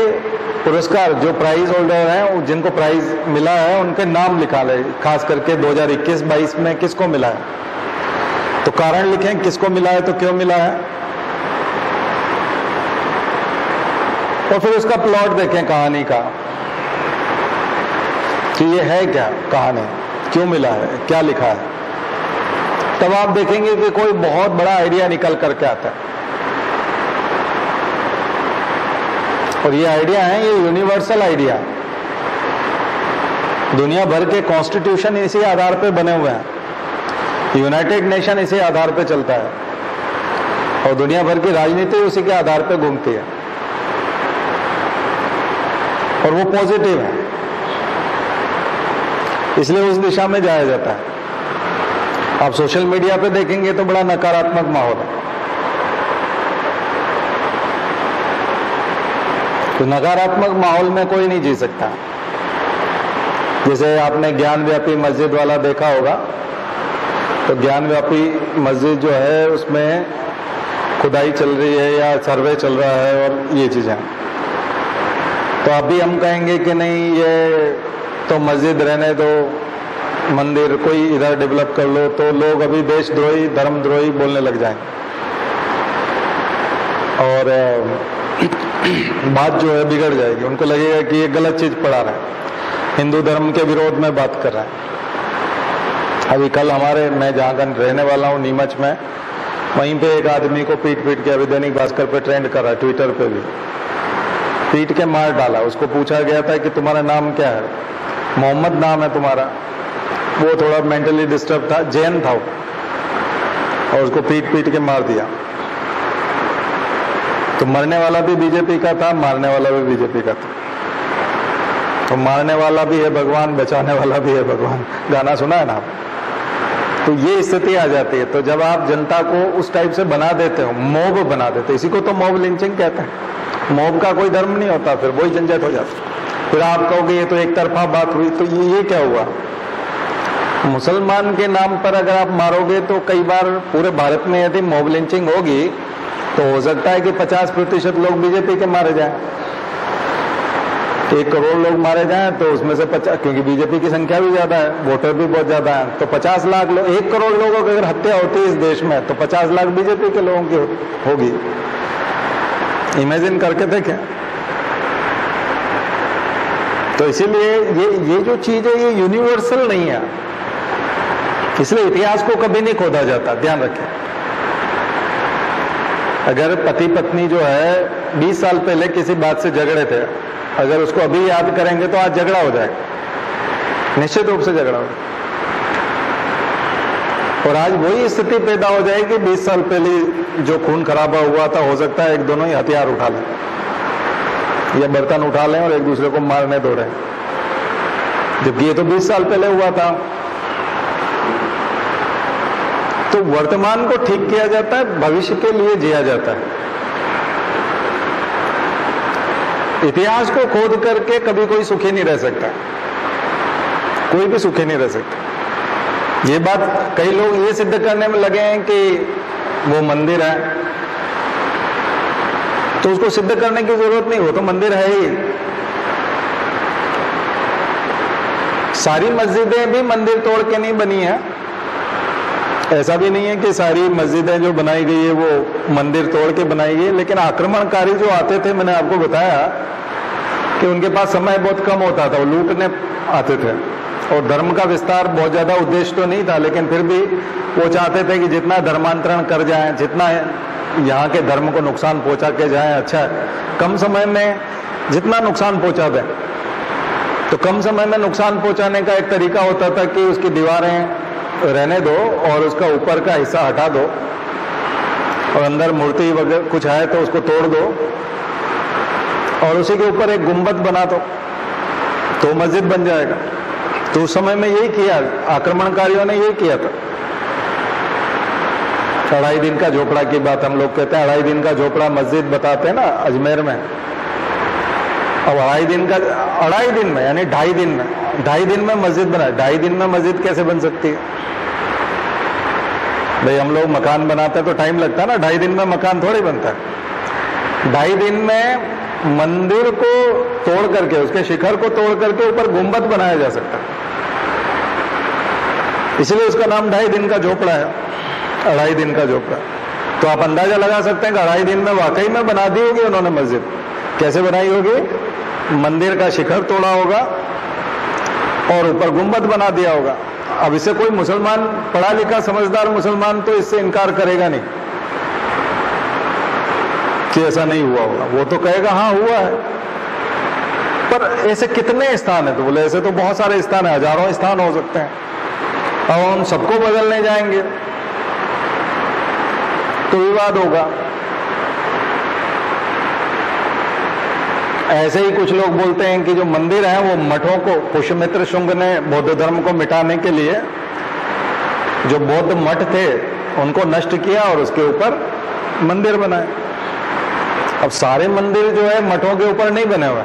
पुरस्कार जो प्राइज होल्डर हैं, जिनको प्राइज मिला है उनके नाम लिखा ले, खास करके 2021-22 में किसको मिला है, तो कारण लिखें किसको मिला है तो क्यों मिला है, और फिर उसका प्लॉट देखें कहानी का कि ये है क्या कहानी, क्यों मिला है, क्या लिखा है। तब आप देखेंगे कि कोई बहुत बड़ा आइडिया निकल करके आता है। और ये आइडिया है, ये यूनिवर्सल आइडिया, दुनिया भर के कॉन्स्टिट्यूशन इसी आधार पे बने हुए हैं, यूनाइटेड नेशन इसी आधार पे चलता है और दुनिया भर की राजनीति उसी के आधार पे घूमती है और वो पॉजिटिव है, इसलिए उस दिशा में जाया जाता है। आप सोशल मीडिया पे देखेंगे तो बड़ा नकारात्मक माहौल है, तो नकारात्मक माहौल में कोई नहीं जी सकता। जैसे आपने ज्ञानव्यापी मस्जिद वाला देखा होगा, तो ज्ञानव्यापी मस्जिद जो है उसमें खुदाई चल रही है या सर्वे चल रहा है और ये चीजें, तो अभी हम कहेंगे कि नहीं ये तो मस्जिद रहने दो, मंदिर कोई इधर डेवलप कर लो, तो लोग अभी देशद्रोही धर्मद्रोही बोलने लग जाएंगे और बात जो है बिगड़ जाएगी। उनको लगेगा कि ये गलत चीज पढ़ा रहा है, हिंदू धर्म के विरोध में बात कर रहा है। अभी कल मैं जहाँ का रहने वाला हूँ नीमच में, वहीं पे एक आदमी को पीट के अभी दैनिक भास्कर पे ट्रेंड कर रहा है, ट्विटर पे भी पीट के मार डाला। उसको पूछा गया था कि तुम्हारा नाम क्या है, मोहम्मद नाम है तुम्हारा। वो थोड़ा मेंटली डिस्टर्ब था, जैन था वो, और उसको पीट के मार दिया। तो मरने वाला भी बीजेपी का था, मारने वाला भी बीजेपी का था। तो मारने वाला भी है भगवान, बचाने वाला भी है भगवान, गाना सुना है ना। तो ये स्थिति आ जाती है। तो जब आप जनता को उस टाइप से बना देते हो, मॉब बना देते हो, इसी को तो मॉब लिंचिंग कहते हैं। मॉब का कोई धर्म नहीं होता, फिर वही झंझट हो जाता। फिर आप कहोगे ये तो एक तरफा बात हुई, तो ये क्या हुआ? मुसलमान के नाम पर अगर आप मारोगे तो कई बार पूरे भारत में यदि मॉब लिंचिंग होगी तो हो सकता है कि 50% लोग बीजेपी के मारे जाएं। 1 करोड़ लोग मारे जाएं तो उसमें से 50, क्योंकि बीजेपी की संख्या भी ज्यादा है, वोटर भी बहुत ज्यादा है, तो 50 लाख लोग, 1 करोड़ लोगों की अगर हत्या होती है इस देश में तो 50 लाख बीजेपी के लोगों की होगी। इमेजिन करके देखें। तो इसीलिए ये जो चीज है ये यूनिवर्सल नहीं है, इसलिए इतिहास को कभी नहीं खोदा जाता, ध्यान रखें। अगर पति पत्नी जो है 20 साल पहले किसी बात से झगड़े थे, अगर उसको अभी याद करेंगे तो आज झगड़ा हो जाएगा, निश्चित रूप से झगड़ा हो जाएगा। और आज वही स्थिति पैदा हो जाएगी 20 साल पहले जो खून खराबा हुआ था, हो सकता है एक दोनों ही हथियार उठा लें या बर्तन उठा लें और एक दूसरे को मारने दौड़े, जबकि ये तो 20 साल पहले हुआ था। तो वर्तमान को ठीक किया जाता है, भविष्य के लिए जिया जाता है। इतिहास को खोद करके कभी कोई सुखी नहीं रह सकता, कोई भी सुखी नहीं रह सकता। ये बात कई लोग ये सिद्ध करने में लगे हैं कि वो मंदिर है, तो उसको सिद्ध करने की जरूरत नहीं, वो तो मंदिर है ही। सारी मस्जिदें भी मंदिर तोड़ के नहीं बनी है, ऐसा भी नहीं है कि सारी मस्जिदें जो बनाई गई है वो मंदिर तोड़ के बनाई गई है। लेकिन आक्रमणकारी जो आते थे, मैंने आपको बताया कि उनके पास समय बहुत कम होता था, वो लूटने आते थे और धर्म का विस्तार बहुत ज्यादा उद्देश्य तो नहीं था, लेकिन फिर भी वो चाहते थे कि जितना धर्मांतरण कर जाएं, जितना यहाँ के धर्म को नुकसान पहुंचा के जाएं, अच्छा है। कम समय में जितना नुकसान पहुंचा दें, तो कम समय में नुकसान पहुंचाने का एक तरीका होता था कि उसकी दीवारें रहने दो और उसका ऊपर का हिस्सा हटा दो और अंदर मूर्ति वगैरह कुछ है तो उसको तोड़ दो और उसी के ऊपर एक गुंबद बना दो, तो मस्जिद बन जाएगा। तो उस समय में यही किया, आक्रमणकारियों ने यही किया था। 2.5 दिन का झोपड़ा की बात हम लोग कहते हैं, 2.5 दिन का झोपड़ा मस्जिद बताते हैं ना अजमेर में। अब 2.5 दिन में यानी 2.5 दिन में, 2.5 दिन में मस्जिद बना। 2.5 दिन में मस्जिद कैसे बन सकती है भाई? हम लोग मकान बनाते हैं तो टाइम लगता है ना, 2.5 दिन में मकान थोड़ी बनता है। 2.5 दिन में मंदिर को तोड़ करके, उसके शिखर को तोड़ करके ऊपर गुंबद बनाया जा सकता है, इसलिए उसका नाम 2.5 दिन का झोपड़ा है, 2.5 दिन का झोपड़ा। तो आप अंदाजा लगा सकते हैं कि 2.5 दिन में वाकई में बना दी होगी उन्होंने मस्जिद। कैसे बनाई होगी? मंदिर का शिखर तोड़ा होगा और ऊपर गुंबद बना दिया होगा। अब इसे कोई मुसलमान, पढ़ा लिखा समझदार मुसलमान तो इससे इनकार करेगा नहीं कि ऐसा नहीं हुआ होगा, वो तो कहेगा हाँ हुआ है। पर ऐसे कितने स्थान है? तो बोले ऐसे तो बहुत सारे स्थान है, हजारों स्थान हो सकते हैं। अब हम सबको बदलने जाएंगे तो विवाद होगा। ऐसे ही कुछ लोग बोलते हैं कि जो मंदिर है वो मठों को, पुष्यमित्र शुंग ने बौद्ध धर्म को मिटाने के लिए जो बौद्ध मठ थे उनको नष्ट किया और उसके ऊपर मंदिर बनाए। अब सारे मंदिर जो है मठों के ऊपर नहीं बने हुए,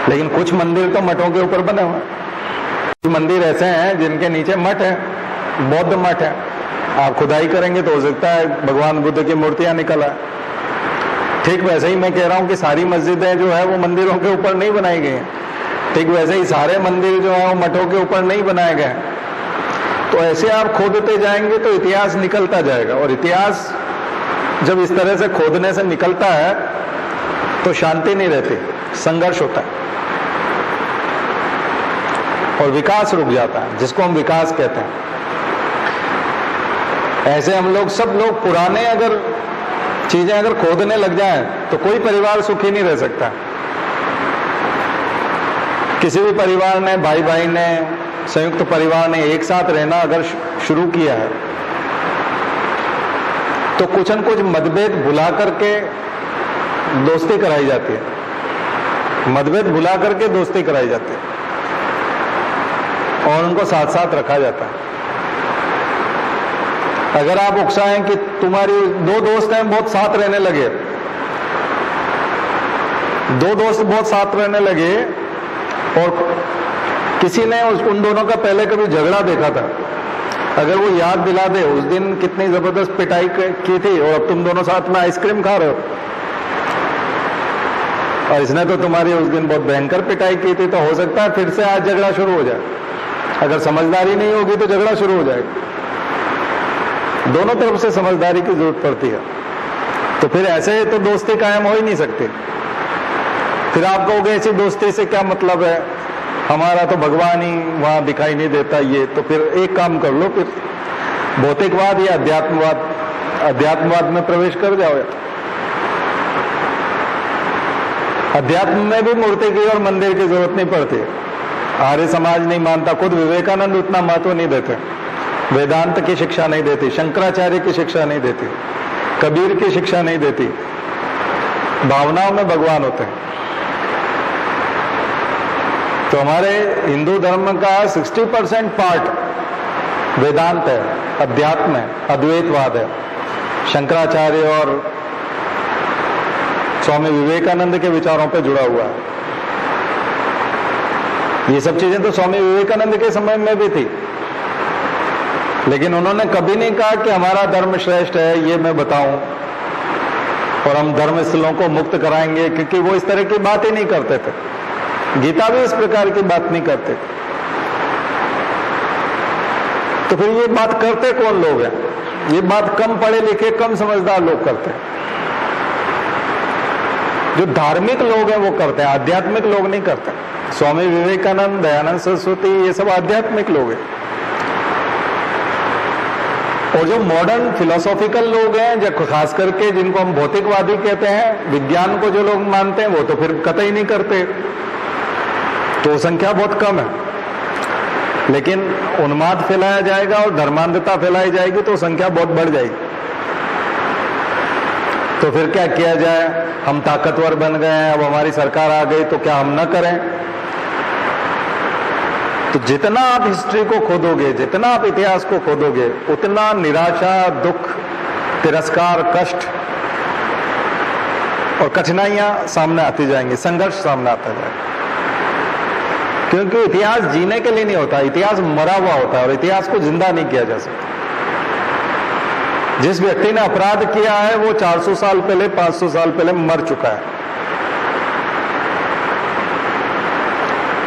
लेकिन कुछ मंदिर तो मठों के ऊपर बने हुए। मंदिर ऐसे हैं जिनके नीचे मठ है, बौद्ध मठ है। आप खुदाई करेंगे तो हो सकता है भगवान बुद्ध की मूर्तियां निकल आए। ठीक वैसे ही मैं कह रहा हूं कि सारी मस्जिदें जो है वो मंदिरों के ऊपर नहीं बनाई गई हैं, ठीक वैसे ही सारे मंदिर जो है वो मठों के ऊपर नहीं बनाए गए हैं। तो ऐसे आप खोदते जाएंगे तो इतिहास निकलता जाएगा, और इतिहास जब इस तरह से खोदने से निकलता है तो शांति नहीं रहती, संघर्ष होता है और विकास रुक जाता है, जिसको हम विकास कहते हैं। ऐसे हम लोग सब लोग पुराने अगर चीजें अगर खोदने लग जाएं तो कोई परिवार सुखी नहीं रह सकता। किसी भी परिवार ने, भाई भाई ने, संयुक्त परिवार ने एक साथ रहना अगर शुरू किया है तो कुछ न कुछ मतभेद भुला करके दोस्ती कराई जाती है, मतभेद भुला करके दोस्ती कराई जाती है और उनको साथ साथ रखा जाता है। अगर आप उकसाएं कि तुम्हारी दो दोस्त हैं बहुत साथ रहने लगे, दो दोस्त बहुत साथ रहने लगे और किसी ने उन दोनों का पहले कभी झगड़ा देखा था, अगर वो याद दिला दे उस दिन कितनी जबरदस्त पिटाई की थी और अब तुम दोनों साथ में आइसक्रीम खा रहे हो, और इसने तो तुम्हारी उस दिन बहुत भयंकर पिटाई की थी, तो हो सकता है फिर से आज झगड़ा शुरू हो जाए। अगर समझदारी नहीं होगी तो झगड़ा शुरू हो जाएगा। दोनों तरफ से समझदारी की जरूरत पड़ती है, तो फिर ऐसे तो दोस्ती कायम हो ही नहीं सकती। फिर आप कहोगे ऐसी दोस्ती से क्या मतलब है, हमारा तो भगवान ही वहां दिखाई नहीं देता, ये तो फिर एक काम कर लो, फिर भौतिकवाद या अध्यात्मवाद में प्रवेश कर जाओ। अध्यात्म में भी मूर्ति की और मंदिर की जरूरत नहीं पड़ती। आर्य समाज नहीं मानता, खुद विवेकानंद उतना महत्व नहीं देते, वेदांत की शिक्षा नहीं देती, शंकराचार्य की शिक्षा नहीं देती, कबीर की शिक्षा नहीं देती। भावनाओं में भगवान होते हैं। तो हमारे हिंदू धर्म का 60% पार्ट वेदांत है, अध्यात्म है, अद्वैतवाद है। शंकराचार्य और स्वामी विवेकानंद के विचारों पर जुड़ा हुआ है। ये सब चीजें तो स्वामी विवेकानंद के समय में भी थी, लेकिन उन्होंने कभी नहीं कहा कि हमारा धर्म श्रेष्ठ है, ये मैं बताऊं और हम धर्मस्थलों को मुक्त कराएंगे, क्योंकि वो इस तरह की बात ही नहीं करते थे। गीता भी इस प्रकार की बात नहीं करते। तो फिर ये बात करते कौन लोग हैं? ये बात कम पढ़े लिखे, कम समझदार लोग करते हैं। जो धार्मिक लोग हैं वो करते हैं, आध्यात्मिक लोग नहीं करते। स्वामी विवेकानंद, दयानंद सरस्वती, ये सब आध्यात्मिक लोग हैं। और जो मॉडर्न फिलोसॉफिकल लोग हैं, जो खास करके जिनको हम भौतिकवादी कहते हैं, विज्ञान को जो लोग मानते हैं, वो तो फिर कतई नहीं करते। तो संख्या बहुत कम है, लेकिन उन्माद फैलाया जाएगा और धर्मांधता फैलाई जाएगी तो संख्या बहुत बढ़ जाएगी। तो फिर क्या किया जाए? हम ताकतवर बन गए हैं, अब हमारी सरकार आ गई तो क्या हम न करें? तो जितना आप हिस्ट्री को खोदोगे, जितना आप इतिहास को खोदोगे, उतना निराशा, दुख, तिरस्कार, कष्ट और कठिनाइयां सामने आती जाएंगी, संघर्ष सामने आता जाएगा। क्योंकि इतिहास जीने के लिए नहीं होता, इतिहास मरा हुआ होता है और इतिहास को जिंदा नहीं किया जा सकता। जिस व्यक्ति ने अपराध किया है वो 400 साल पहले, 500 साल पहले मर चुका है।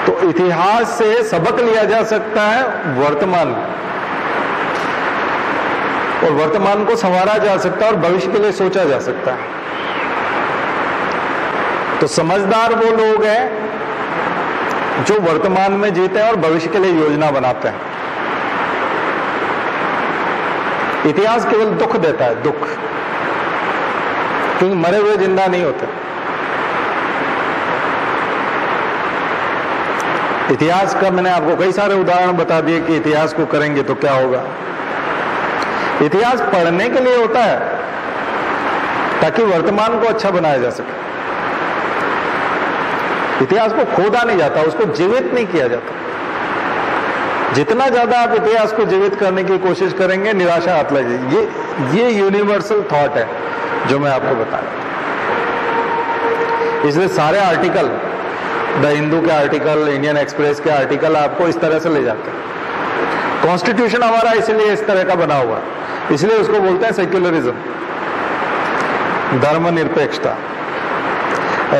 तो इतिहास से सबक लिया जा सकता है वर्तमान, और वर्तमान को संवारा जा सकता है और भविष्य के लिए सोचा जा सकता है। तो समझदार वो लोग हैं जो वर्तमान में जीते हैं और भविष्य के लिए योजना बनाते हैं। इतिहास केवल दुख देता है, दुख, क्योंकि मरे हुए जिंदा नहीं होते। इतिहास का मैंने आपको कई सारे उदाहरण बता दिए कि इतिहास को करेंगे तो क्या होगा। इतिहास पढ़ने के लिए होता है ताकि वर्तमान को अच्छा बनाया जा सके। इतिहास को खोदा नहीं जाता, उसको जीवित नहीं किया जाता। जितना ज्यादा आप इतिहास को जीवित करने की कोशिश करेंगे, निराशा हाथ लगेगी। ये यूनिवर्सल थॉट है जो मैं आपको बता रहा हूं। इसलिए सारे आर्टिकल, द हिंदू के आर्टिकल, इंडियन एक्सप्रेस के आर्टिकल आपको इस तरह से ले जाते हैं। कॉन्स्टिट्यूशन हमारा इसलिए इस तरह का बना हुआ, इसलिए उसको बोलते हैं सेक्युलरिज्म। धर्मनिरपेक्षता,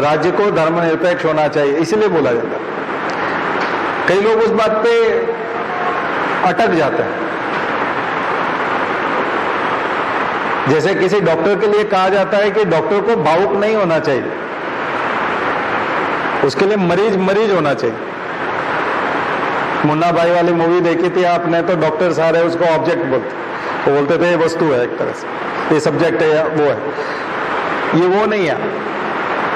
राज्य को धर्मनिरपेक्ष होना चाहिए, इसलिए बोला जाता है। कई लोग उस बात पे अटक जाते हैं। जैसे किसी डॉक्टर के लिए कहा जाता है कि डॉक्टर को भावुक नहीं होना चाहिए, उसके लिए मरीज मरीज होना चाहिए। मुन्ना भाई वाली मूवी देखी थी आपने, तो डॉक्टर सारे उसको ऑब्जेक्ट बोलते, वो बोलते थे ये वस्तु है, एक तरह से ये सब्जेक्ट है, वो है, ये वो नहीं है।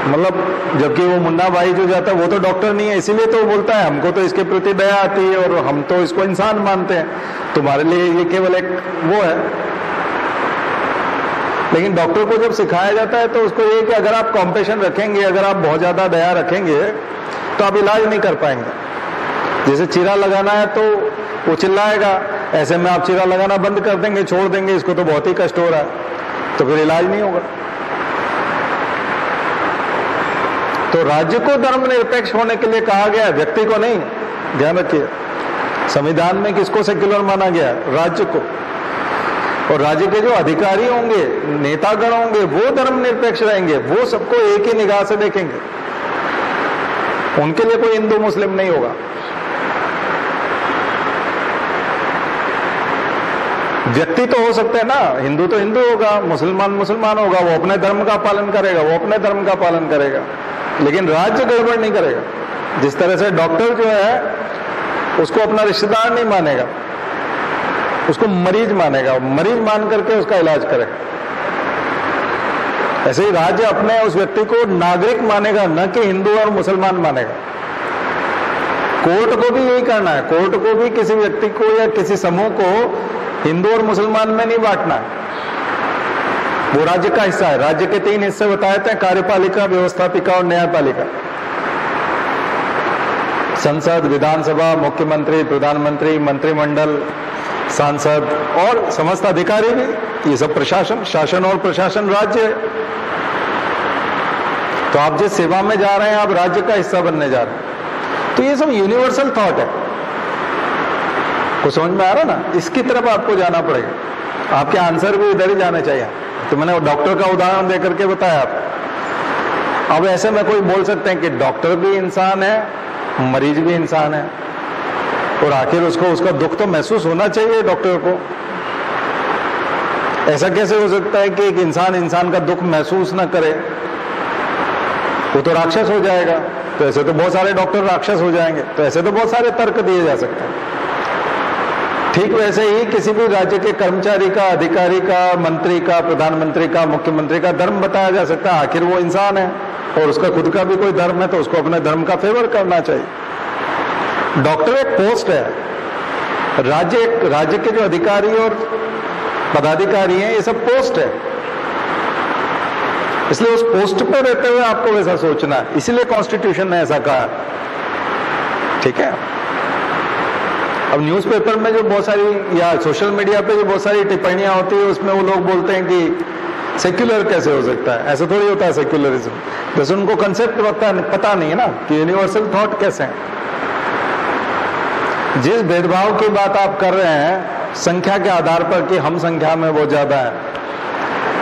मतलब जबकि वो मुन्ना भाई जो जाता है वो तो डॉक्टर नहीं है, इसीलिए तो बोलता है हमको तो इसके प्रति दया आती है और हम तो इसको इंसान मानते हैं, तुम्हारे लिए ये केवल एक वो है। लेकिन डॉक्टर को जब सिखाया जाता है तो उसको ये कि अगर आप कॉम्पेशन रखेंगे, अगर आप बहुत ज्यादा दया रखेंगे तो आप इलाज नहीं कर पाएंगे। जैसे चीरा लगाना है तो वो चिल्लाएगा, ऐसे में आप चीरा लगाना बंद कर देंगे, छोड़ देंगे, इसको तो बहुत ही कष्ट हो रहा है, तो फिर इलाज नहीं होगा। तो राज्य को धर्मनिरपेक्ष होने के लिए कहा गया है, व्यक्ति को नहीं। ध्यान रखिए, संविधान में किसको सेक्युलर माना गया है? राज्य को। और राज्य के जो अधिकारी होंगे, नेतागण होंगे, वो धर्मनिरपेक्ष रहेंगे, वो सबको एक ही निगाह से देखेंगे, उनके लिए कोई हिंदू मुस्लिम नहीं होगा। व्यक्ति तो हो सकते हैं ना, हिंदू तो हिंदू होगा, मुसलमान मुसलमान होगा, वो अपने धर्म का पालन करेगा, वो अपने धर्म का पालन करेगा, लेकिन राज्य गड़बड़ नहीं करेगा। जिस तरह से डॉक्टर जो है उसको अपना रिश्तेदार नहीं मानेगा, उसको मरीज मानेगा, मरीज मान करके उसका इलाज करेगा, ऐसे ही राज्य अपने उस व्यक्ति को नागरिक मानेगा, न कि हिंदू और मुसलमान मानेगा। कोर्ट को भी यही करना है, कोर्ट को भी किसी व्यक्ति को या किसी समूह को हिंदू और मुसलमान में नहीं बांटना है, वो राज्य का हिस्सा है। राज्य के 3 हिस्से बताए थे, कार्यपालिका, व्यवस्थापिका और न्यायपालिका। संसद, विधानसभा, मुख्यमंत्री, प्रधानमंत्री, मंत्रिमंडल, सांसद और समस्त अधिकारी भी, ये सब प्रशासन, शासन और प्रशासन राज्य है। तो आप जिस सेवा में जा रहे हैं, आप राज्य का हिस्सा बनने जा रहे हैं। तो ये सब यूनिवर्सल थॉट है, को समझ में आ रहा ना? इसकी तरफ आपको जाना पड़ेगा, आपके आंसर भी इधर ही जाने चाहिए। तो मैंने डॉक्टर का उदाहरण देकर के बताया आपको। अब ऐसे में कोई बोल सकते हैं कि डॉक्टर भी इंसान है, मरीज भी इंसान है, और आखिर उसको उसका दुख तो महसूस होना चाहिए डॉक्टर को। ऐसा कैसे हो सकता है कि एक इंसान इंसान का दुख महसूस ना करे? वो तो राक्षस हो जाएगा। तो ऐसे तो बहुत सारे डॉक्टर राक्षस हो जाएंगे। तो ऐसे तो बहुत सारे तर्क दिए जा सकते हैं। ठीक वैसे ही किसी भी राज्य के कर्मचारी का, अधिकारी का, मंत्री का, प्रधानमंत्री का, मुख्यमंत्री का धर्म बताया जा सकता है। आखिर वो इंसान है और उसका खुद का भी कोई धर्म है, तो उसको अपने धर्म का फेवर करना चाहिए। डॉक्टर एक पोस्ट है, राज्य के जो अधिकारी और पदाधिकारी हैं, ये सब पोस्ट है। इसलिए उस पोस्ट पर रहते हुए आपको वैसा सोचना है, इसलिए कॉन्स्टिट्यूशन ने ऐसा कहा। ठीक है। अब न्यूज़पेपर में जो बहुत सारी या सोशल मीडिया पे जो बहुत सारी टिप्पणियां होती है, उसमें वो लोग बोलते हैं कि सेक्युलर कैसे हो सकता है। ऐसा थोड़ी होता है सेक्युलरिज्म। जैसे उनको कंसेप्ट पता नहीं है ना कि यूनिवर्सल थॉट कैसे है। जिस भेदभाव की बात आप कर रहे हैं संख्या के आधार पर कि हम संख्या में वो ज्यादा है,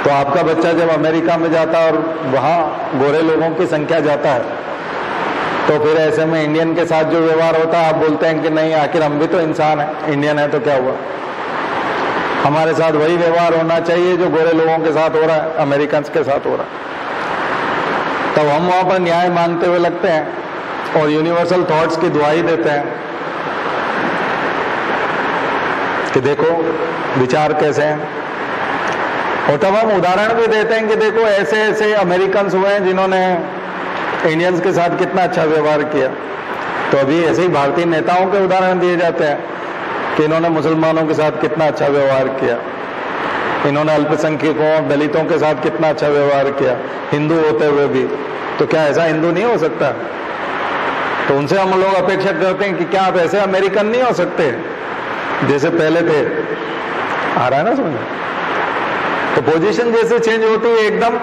तो आपका बच्चा जब अमेरिका में जाता है और वहां गोरे लोगों की संख्या जाता है, तो फिर ऐसे में इंडियन के साथ जो व्यवहार होता है, आप बोलते हैं कि नहीं, आखिर हम भी तो इंसान हैं, इंडियन है तो क्या हुआ, हमारे साथ वही व्यवहार होना चाहिए जो गोरे लोगों के साथ हो रहा है, अमेरिकन के साथ हो रहा है। तब हम वहां पर न्याय मांगते हुए लगते हैं और यूनिवर्सल थॉट्स की दुहाई देते हैं कि देखो विचार कैसे हैं। और तब हम उदाहरण भी देते हैं कि देखो ऐसे ऐसे अमेरिकन हुए हैं जिन्होंने इंडियंस के साथ कितना अच्छा व्यवहार किया। तो अभी ऐसे ही भारतीय नेताओं के उदाहरण दिए जाते हैं कि इन्होंने मुसलमानों के साथ कितना अच्छा व्यवहार किया, इन्होंने अल्पसंख्यकों, दलितों के साथ कितना अच्छा व्यवहार किया, हिंदू होते हुए भी। तो क्या ऐसा हिंदू नहीं हो सकता? तो उनसे हम लोग अपेक्षा करते हैं कि क्या आप ऐसे अमेरिकन नहीं हो सकते जैसे पहले थे। आ रहा है ना समझ? तो पोजीशन जैसे चेंज होती है, एकदम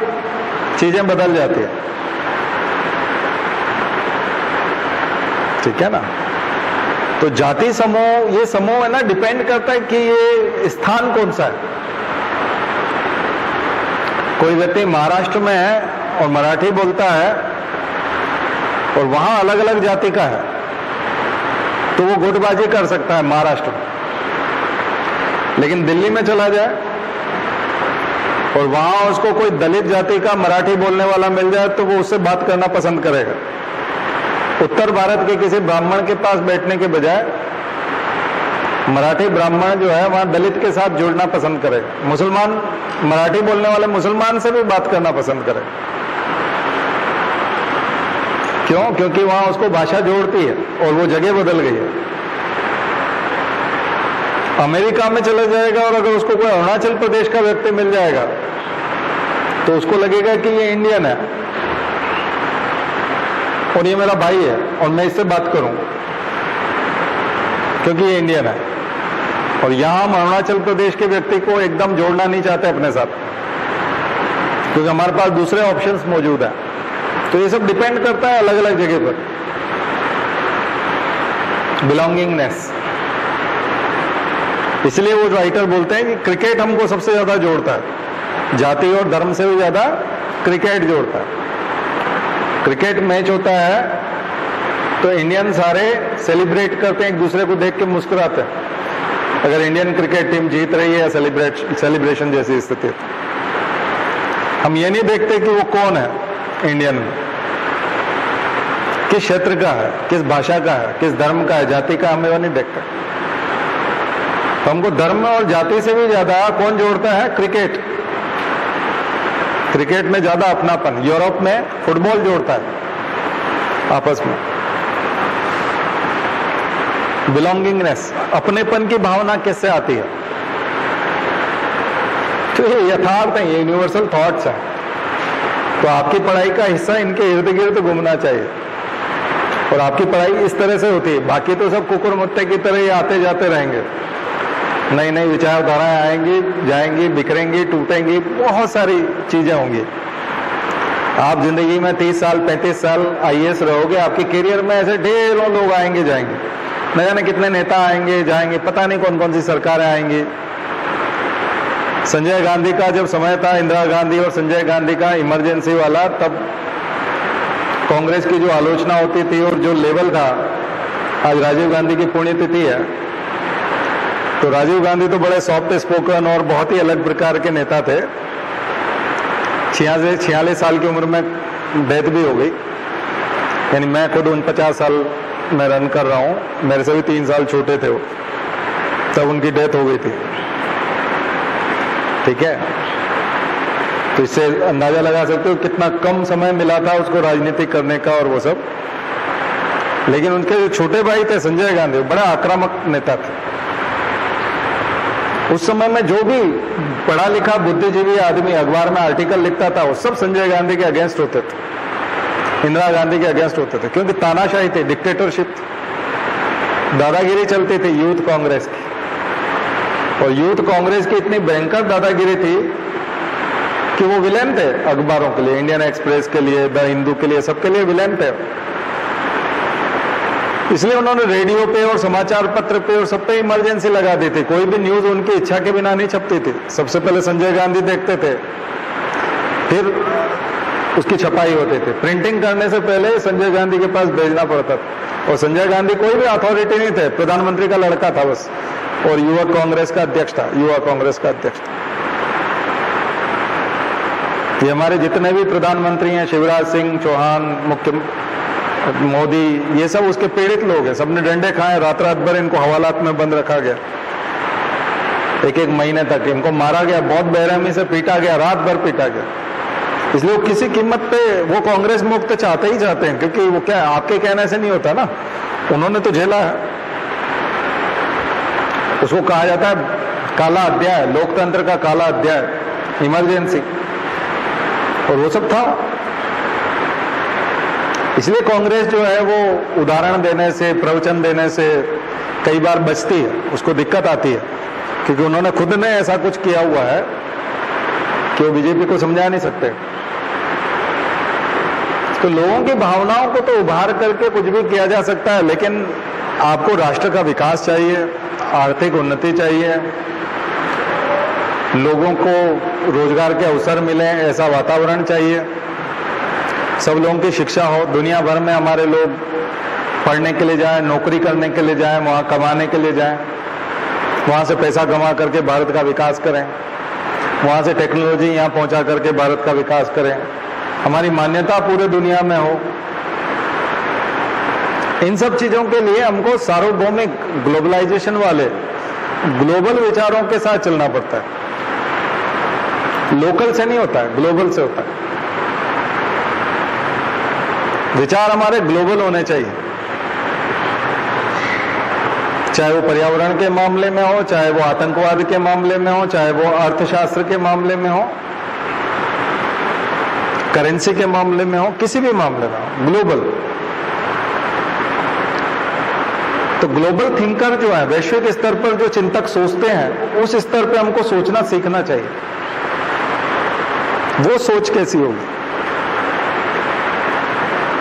चीजें बदल जाती है। ठीक है ना? तो जाति समूह, ये समूह है ना, डिपेंड करता है कि ये स्थान कौन सा है। कोई व्यक्ति महाराष्ट्र में है और मराठी बोलता है और वहां अलग अलग जाति का है, तो वो गुटबाजी कर सकता है महाराष्ट्र में। लेकिन दिल्ली में चला जाए और वहां उसको कोई दलित जाति का मराठी बोलने वाला मिल जाए तो वो उससे बात करना पसंद करेगा। उत्तर भारत के किसी ब्राह्मण के पास बैठने के बजाय मराठी ब्राह्मण जो है वहां दलित के साथ जुड़ना पसंद करेगा। मुसलमान मराठी बोलने वाले मुसलमान से भी बात करना पसंद करेगा। क्यों? क्योंकि वहां उसको भाषा जोड़ती है और वो जगह बदल गई है। अमेरिका में चला जाएगा और अगर उसको कोई अरुणाचल प्रदेश का व्यक्ति मिल जाएगा तो उसको लगेगा कि ये इंडियन है और ये मेरा भाई है और मैं इससे बात करूं क्योंकि ये इंडियन है। और यहां हम अरुणाचल प्रदेश के व्यक्ति को एकदम जोड़ना नहीं चाहते अपने साथ, क्योंकि हमारे पास दूसरे ऑप्शंस मौजूद हैं। तो ये सब डिपेंड करता है अलग अलग जगह पर। बिलोंगिंगनेस, इसलिए वो राइटर बोलते हैं कि क्रिकेट हमको सबसे ज्यादा जोड़ता है, जाति और धर्म से भी ज्यादा क्रिकेट जोड़ता है। क्रिकेट मैच होता है तो इंडियन सारे सेलिब्रेट करते हैं, एक दूसरे को देख के मुस्कुराते हैं अगर इंडियन क्रिकेट टीम जीत रही है या सेलिब्रेशन जैसी स्थिति। हम ये नहीं देखते कि वो कौन है इंडियन में, किस क्षेत्र का है, किस भाषा का है, किस धर्म का है, जाति का, हमें वो नहीं देखते। तो हमको धर्म और जाति से भी ज्यादा कौन जोड़ता है? क्रिकेट। क्रिकेट में ज्यादा अपनापन। यूरोप में फुटबॉल जोड़ता है आपस में। बिलोंगिंगनेस, अपनेपन की भावना किससे आती है? तो ये यथार्थ है, ये यूनिवर्सल थॉट्स हैं। तो आपकी पढ़ाई का हिस्सा इनके इर्द गिर्द घूमना चाहिए और आपकी पढ़ाई इस तरह से होती है। बाकी तो सब कुकुर मुत्ते की तरह ही आते जाते रहेंगे, नई नई विचारधाराएं आएंगी जाएंगी, बिखरेंगी, टूटेंगी, बहुत सारी चीजें होंगी। आप जिंदगी में 30 साल 35 साल IAS रहोगे, आपके करियर में ऐसे ढेरों लोग आएंगे जाएंगे, न जाने कितने नेता आएंगे जाएंगे, पता नहीं कौन कौन सी सरकारें आएंगी। संजय गांधी का जब समय था, इंदिरा गांधी और संजय गांधी का इमरजेंसी वाला, तब कांग्रेस की जो आलोचना होती थी और जो लेवल था, आज राजीव गांधी की पुण्यतिथि है, तो राजीव गांधी तो बड़े सॉफ्ट स्पोकन और बहुत ही अलग प्रकार के नेता थे। 46 साल की उम्र में डेथ भी हो गई। यानी मैं खुद 49 साल में रन कर रहा हूं, मेरे से भी 3 साल छोटे थे वो, तब उनकी डेथ हो गई थी। ठीक है, तो इससे अंदाजा लगा सकते हो कितना कम समय मिला था उसको राजनीति करने का और वो सब। लेकिन उनके जो छोटे भाई थे संजय गांधी, बड़ा आक्रामक नेता थे। उस समय में जो भी पढ़ा लिखा बुद्धिजीवी आदमी अखबार में आर्टिकल लिखता था, वो सब संजय गांधी के अगेंस्ट होते थे, इंदिरा गांधी के अगेंस्ट होते थे, क्योंकि तानाशाही थी, डिक्टेटरशिप, दादागिरी चलती थी यूथ कांग्रेस की। और यूथ कांग्रेस की इतनी भयंकर दादागिरी थी कि वो विलेन थे अखबारों के लिए, इंडियन एक्सप्रेस के लिए, द हिंदू के लिए, सबके लिए विलेन थे। इसलिए उन्होंने रेडियो पे और समाचार पत्र पे और सब पे इमरजेंसी लगा दी थी। कोई भी न्यूज उनकी इच्छा के बिना नहीं छपती थी। सबसे पहले संजय गांधी देखते थे, फिर उसकी छपाई होती थी। प्रिंटिंग करने से पहले संजय गांधी के पास भेजना पड़ता था। और संजय गांधी कोई भी अथॉरिटी नहीं थे, प्रधानमंत्री का लड़का था बस, और युवा कांग्रेस का अध्यक्ष था, युवा कांग्रेस का अध्यक्ष था। ये हमारे जितने भी प्रधानमंत्री हैं, शिवराज सिंह चौहान, मोदी, ये सब उसके पीड़ित लोग हैं। सबने डंडे खाए, रात रात भर इनको हवालात में बंद रखा गया, एक महीने तक इनको मारा गया, बहुत बेरहमी से पीटा गया, रात भर पीटा गया। इसलिए वो किसी कीमत पे वो कांग्रेस मुक्त चाहते ही चाहते हैं, क्योंकि वो क्या आपके कहने से नहीं होता ना, उन्होंने तो झेला है। उसको कहा जाता है काला अध्याय, लोकतंत्र का काला अध्याय, इमरजेंसी, और वो सब था। इसलिए कांग्रेस जो है वो उदाहरण देने से, प्रवचन देने से कई बार बचती है, उसको दिक्कत आती है, क्योंकि उन्होंने खुद ने ऐसा कुछ किया हुआ है कि वो बीजेपी को समझा नहीं सकते। तो लोगों की भावनाओं को तो उभार करके कुछ भी किया जा सकता है, लेकिन आपको राष्ट्र का विकास चाहिए, आर्थिक उन्नति चाहिए, लोगों को रोजगार के अवसर मिले ऐसा वातावरण चाहिए, सब लोगों की शिक्षा हो, दुनिया भर में हमारे लोग पढ़ने के लिए जाएं, नौकरी करने के लिए जाएं, वहाँ कमाने के लिए जाएं, वहाँ से पैसा कमा करके भारत का विकास करें, वहाँ से टेक्नोलॉजी यहाँ पहुँचा करके भारत का विकास करें, हमारी मान्यता पूरे दुनिया में हो। इन सब चीजों के लिए हमको सार्वभौमिक ग्लोबलाइजेशन वाले ग्लोबल विचारों के साथ चलना पड़ता है। लोकल से नहीं होता है, ग्लोबल से होता है। विचार हमारे ग्लोबल होने चाहिए, चाहे वो पर्यावरण के मामले में हो, चाहे वो आतंकवाद के मामले में हो, चाहे वो अर्थशास्त्र के मामले में हो, करेंसी के मामले में हो, किसी भी मामले में हो, ग्लोबल। तो ग्लोबल थिंकर जो है, वैश्विक स्तर पर जो चिंतक सोचते हैं, उस स्तर पे हमको सोचना सीखना चाहिए। वो सोच कैसी होगी?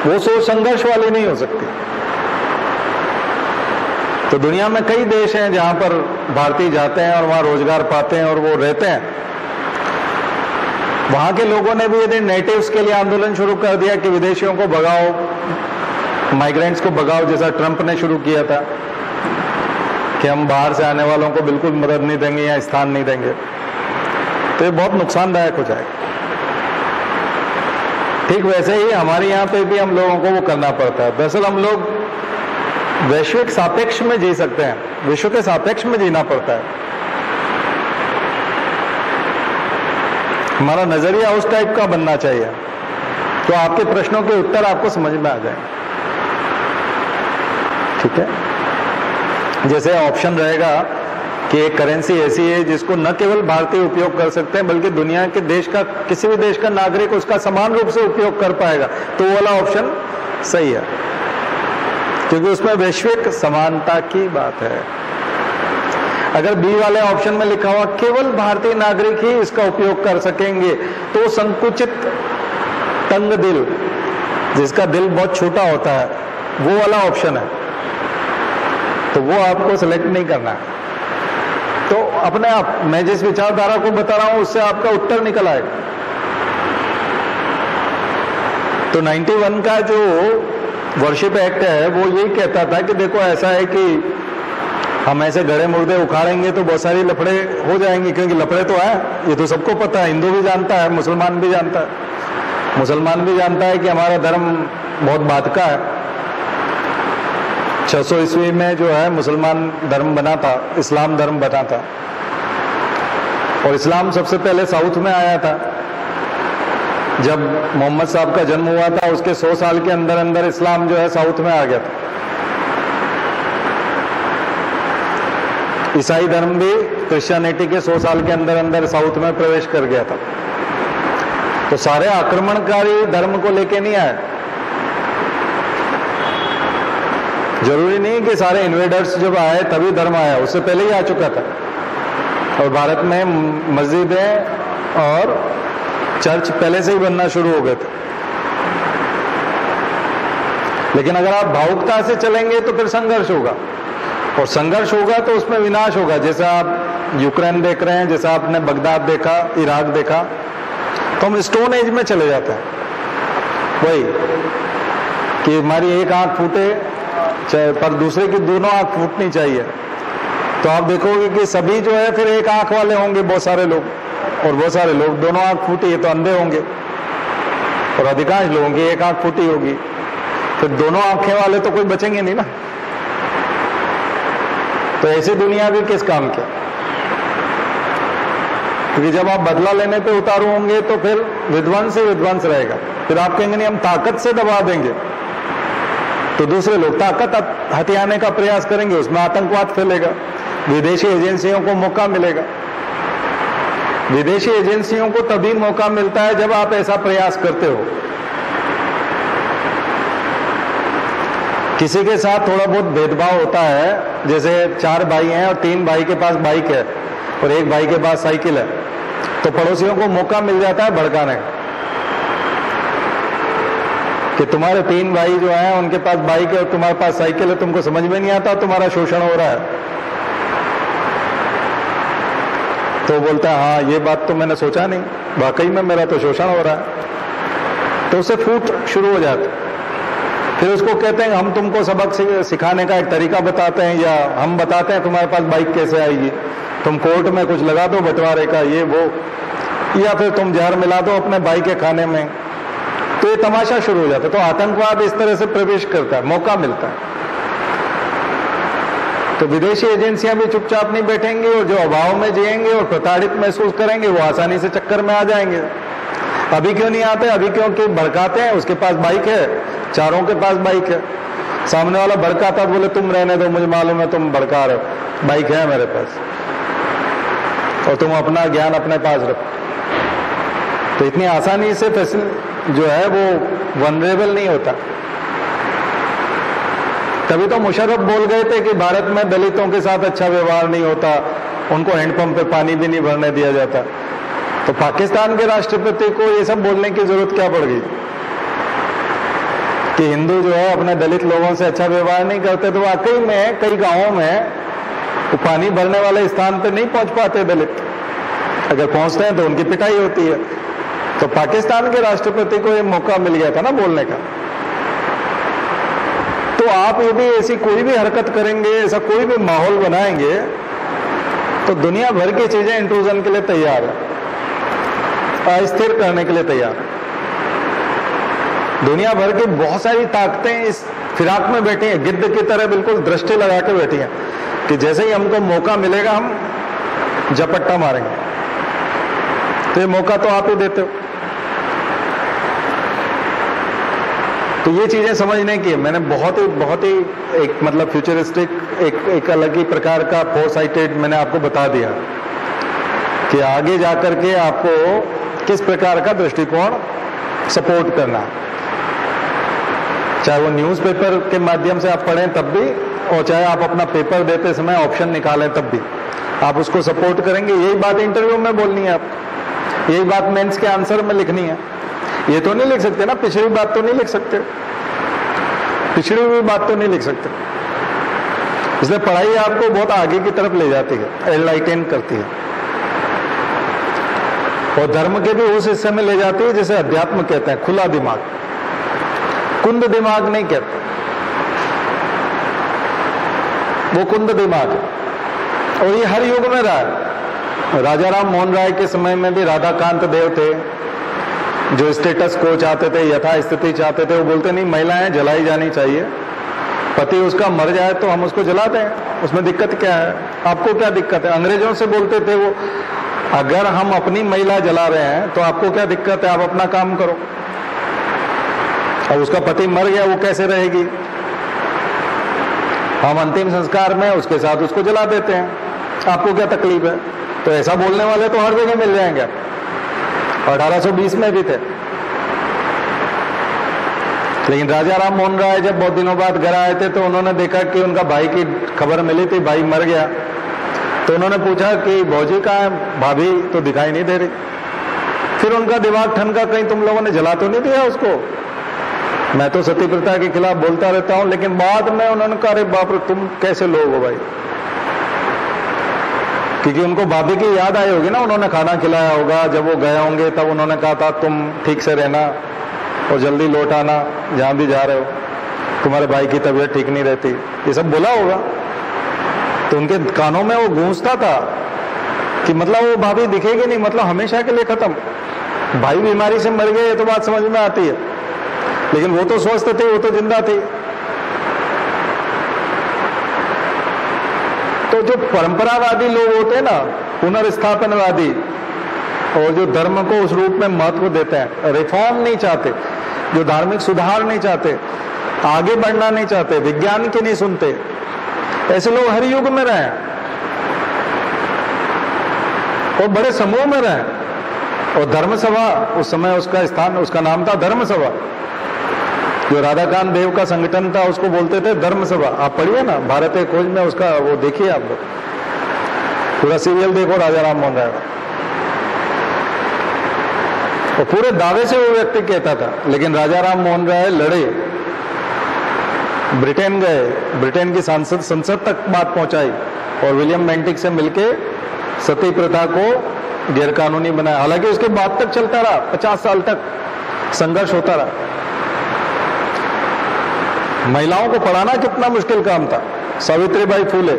वो सोच संघर्ष वाली नहीं हो सकती। तो दुनिया में कई देश हैं जहां पर भारतीय जाते हैं और वहां रोजगार पाते हैं और वो रहते हैं। वहां के लोगों ने भी यदि नेटिव्स के लिए आंदोलन शुरू कर दिया कि विदेशियों को भगाओ, माइग्रेंट्स को भगाओ, जैसा ट्रंप ने शुरू किया था कि हम बाहर से आने वालों को बिल्कुल मदद नहीं देंगे या स्थान नहीं देंगे, तो ये बहुत नुकसानदायक हो जाएगा। ठीक वैसे ही हमारे यहाँ पे भी हम लोगों को वो करना पड़ता है। दरअसल हम लोग वैश्विक सापेक्ष में जी सकते हैं, विश्व के सापेक्ष में जीना पड़ता है। हमारा नजरिया उस टाइप का बनना चाहिए तो आपके प्रश्नों के उत्तर आपको समझ में आ जाए। ठीक है, जैसे ऑप्शन रहेगा कि एक करेंसी ऐसी है जिसको न केवल भारतीय उपयोग कर सकते हैं बल्कि दुनिया के देश का, किसी भी देश का नागरिक उसका समान रूप से उपयोग कर पाएगा, तो वो वाला ऑप्शन सही है, क्योंकि उसमें वैश्विक समानता की बात है। अगर बी वाले ऑप्शन में लिखा हुआ केवल भारतीय नागरिक ही इसका उपयोग कर सकेंगे, तो संकुचित तंग दिल, जिसका दिल बहुत छोटा होता है, वो वाला ऑप्शन है, तो वो आपको सिलेक्ट नहीं करना है। तो अपने आप, मैं जिस विचारधारा को बता रहा हूं उससे आपका उत्तर निकल आएगा। तो 91 का जो वर्शिप एक्ट है वो यही कहता था कि देखो ऐसा है कि हम ऐसे गड़े मुर्दे उखाड़ेंगे तो बहुत सारी लफड़े हो जाएंगे, क्योंकि लफड़े तो है, ये तो सबको पता है, हिंदू भी जानता है, मुसलमान भी जानता है। मुसलमान भी जानता है कि हमारा धर्म बहुत बाद का है। 600 ईस्वी में जो है मुसलमान धर्म बना था, इस्लाम धर्म बना था, और इस्लाम सबसे पहले साउथ में आया था। जब मोहम्मद साहब का जन्म हुआ था उसके 100 साल के अंदर अंदर इस्लाम जो है साउथ में आ गया था। ईसाई धर्म भी क्रिश्चियनिटी के 100 साल के अंदर अंदर साउथ में प्रवेश कर गया था। तो सारे आक्रमणकारी धर्म को लेके नहीं आए। जरूरी नहीं कि सारे इन्वेडर्स जब आए तभी धर्म आया, उससे पहले ही आ चुका था। और भारत में मस्जिदें और चर्च पहले से ही बनना शुरू हो गए थे। लेकिन अगर आप भावुकता से चलेंगे तो फिर संघर्ष होगा, और संघर्ष होगा तो उसमें विनाश होगा। जैसा आप यूक्रेन देख रहे हैं, जैसा आपने बगदाद देखा, इराक देखा, तो हम स्टोन एज में चले जाते हैं। वही कि हमारी एक आंख फूटे पर दूसरे की दोनों आंख फूटनी चाहिए, तो आप देखोगे कि सभी जो है फिर एक आंख वाले होंगे, बहुत सारे लोग, और बहुत सारे लोग दोनों आंख फूटी है तो अंधे होंगे, और अधिकांश लोगों की एक आंख फूटी होगी, फिर दोनों आंखें वाले तो कोई बचेंगे नहीं ना। तो ऐसी दुनिया भी किस काम की? क्योंकि जब आप बदला लेने पे उतारू होंगे तो फिर विध्वंस ही विध्वंस रहेगा। फिर आप कहेंगे नहीं हम ताकत से दबा देंगे, तो दूसरे लोग ताकत हथियाने का प्रयास करेंगे, उसमें आतंकवाद फैलेगा, विदेशी एजेंसियों को मौका मिलेगा। विदेशी एजेंसियों को तभी मौका मिलता है जब आप ऐसा प्रयास करते हो। किसी के साथ थोड़ा बहुत भेदभाव होता है, जैसे 4 भाई हैं और 3 भाई के पास बाइक है और एक भाई के पास साइकिल है, तो पड़ोसियों को मौका मिल जाता है भड़काने का कि तुम्हारे 3 भाई जो हैं उनके पास बाइक है और तुम्हारे पास साइकिल है, तुमको समझ में नहीं आता, तुम्हारा शोषण हो रहा है। तो बोलता है हाँ ये बात तो मैंने सोचा नहीं, वाकई में मेरा तो शोषण हो रहा है। तो उससे फूट शुरू हो जाती। फिर उसको कहते हैं हम तुमको सबक सिखाने का एक तरीका बताते हैं, या हम बताते हैं तुम्हारे पास बाइक कैसे आएगी, तुम कोर्ट में कुछ लगा दो बंटवारे का ये वो, या फिर तुम जहर मिला दो अपने भाई के खाने में। तो ये तमाशा शुरू हो जाता है। तो आतंकवाद इस तरह से प्रवेश करता है, मौका मिलता है। तो विदेशी एजेंसियां भी चुपचाप नहीं बैठेंगी, और जो अभाव में जिएंगे और प्रताड़ित महसूस करेंगे वो आसानी से चक्कर में आ जाएंगे। अभी क्यों नहीं आते? अभी क्योंकि भड़काते हैं, उसके पास बाइक है, चारों के पास बाइक है। सामने वाला भड़काता तो बोले तुम रहने दो, मुझे मालूम है तुम भड़का रहे हो, बाइक है मेरे पास, और तुम अपना ज्ञान अपने पास रखो। तो इतनी आसानी से जो है वो वनरेबल नहीं होता। तभी तो मुशर्रफ बोल गए थे कि भारत में दलितों के साथ अच्छा व्यवहार नहीं होता, उनको हैंडपंप पे पानी भी नहीं भरने दिया जाता। तो पाकिस्तान के राष्ट्रपति को ये सब बोलने की जरूरत क्या पड़ गई कि हिंदू जो है अपने दलित लोगों से अच्छा व्यवहार नहीं करते? तो वाकई में कई गांवों में वो पानी भरने वाले स्थान पे नहीं पहुंच पाते दलित, अगर पहुंचते हैं तो उनकी पिटाई होती है। तो पाकिस्तान के राष्ट्रपति को ये मौका मिल गया था ना बोलने का। तो आप यदि ऐसी कोई भी हरकत करेंगे, ऐसा कोई भी माहौल बनाएंगे, तो दुनिया भर की चीजें इंट्रूजन के लिए तैयार है, अस्थिर करने के लिए तैयार है। दुनिया भर की बहुत सारी ताकतें इस फिराक में बैठी हैं, गिद्ध की तरह बिल्कुल दृष्टि लगा के बैठी हैं कि जैसे ही हमको मौका मिलेगा हम झपट्टा मारेंगे। तो ये मौका तो आप ही देते हो। तो ये चीजें समझने की है। मैंने बहुत ही एक मतलब फ्यूचरिस्टिक एक अलग ही प्रकार का फोरसाइटेड मैंने आपको बता दिया कि आगे जाकर के आपको किस प्रकार का दृष्टिकोण सपोर्ट करना है, चाहे वो न्यूज़पेपर के माध्यम से आप पढ़ें तब भी, और चाहे आप अपना पेपर देते समय ऑप्शन निकालें तब भी आप उसको सपोर्ट करेंगे। यही बात इंटरव्यू में बोलनी है आपको, यही बात मेंस के आंसर में लिखनी है। ये तो नहीं लिख सकते ना, पिछड़ी बात तो नहीं लिख सकते, पिछड़ी हुई बात तो नहीं लिख सकते। इसलिए पढ़ाई आपको बहुत आगे की तरफ ले जाती है, एनलाइटन करती है, और धर्म के भी उस हिस्से में ले जाती है जिसे अध्यात्म कहते हैं, खुला दिमाग, कुंद दिमाग नहीं कहते, वो कुंद दिमाग है। और ये हर युग में रहा है। राजा राम मोहन राय के समय में भी राधाकांत देव थे जो स्टेटस को चाहते थे, यथास्थिति चाहते थे। वो बोलते नहीं महिलाएं जलाई जानी चाहिए, पति उसका मर जाए तो हम उसको जलाते हैं, उसमें दिक्कत क्या है, आपको क्या दिक्कत है? अंग्रेजों से बोलते थे वो, अगर हम अपनी महिला जला रहे हैं तो आपको क्या दिक्कत है, आप अपना काम करो। अब उसका पति मर गया, वो कैसे रहेगी? हम अंतिम संस्कार में उसके साथ उसको जला देते हैं, आपको क्या तकलीफ है? तो ऐसा बोलने वाले तो हर जगह मिल जाएंगे। 1820 में भी थे। लेकिन राजा राम मोहन राय जब बहुत दिनों बाद घर आए थे तो उन्होंने देखा कि उनका भाई की खबर मिली थी, भाई मर गया। तो उन्होंने पूछा कि भौजी कहाँ है, भाभी तो दिखाई नहीं दे रही। फिर उनका दिमाग ठनका, कहीं तुम लोगों ने जला तो नहीं दिया उसको? मैं तो सती प्रथा के खिलाफ बोलता रहता हूं, लेकिन बाद में उन्होंने कहा अरे बाप रे तुम कैसे लोग हो भाई, क्योंकि उनको भाभी की याद आई होगी ना, उन्होंने खाना खिलाया होगा, जब वो गए होंगे तब उन्होंने कहा था तुम ठीक से रहना और जल्दी लौट आना जहां भी जा रहे हो, तुम्हारे भाई की तबीयत ठीक नहीं रहती, ये सब बोला होगा। तो उनके कानों में वो गूंजता था कि मतलब वो भाभी दिखेगी नहीं, मतलब हमेशा के लिए खत्म। भाई बीमारी से मर गए ये तो बात समझ में आती है, लेकिन वो तो स्वस्थ थे, वो तो जिंदा थे। तो जो परंपरावादी लोग होते हैं ना, पुनर्स्थापनवादी, और जो धर्म को उस रूप में महत्व देते हैं, रिफॉर्म नहीं चाहते, जो धार्मिक सुधार नहीं चाहते, आगे बढ़ना नहीं चाहते, विज्ञान के नहीं सुनते, ऐसे लोग हर युग में रहे और बड़े समूह में रहे। और धर्म सभा उस समय उसका स्थान, उसका नाम था धर्म सभा। जो राधाकांत देव का संगठन था उसको बोलते थे धर्म सभा। आप पढ़िए ना भारत एक खोज में, उसका वो देखिए आप लोग, पूरा सीरियल देखो राजा राम मोहन राय का। और पूरे दावे से वो व्यक्ति कहता था, लेकिन राजा राम मोहन राय लड़े, ब्रिटेन गए, ब्रिटेन की संसद तक बात पहुंचाई और विलियम बेंटिक से मिलके सती प्रथा को गैरकानूनी बनाया। हालांकि उसके बाद तक चलता रहा, 50 साल तक संघर्ष होता रहा। महिलाओं को पढ़ाना कितना मुश्किल काम था। सावित्रीबाई फूले,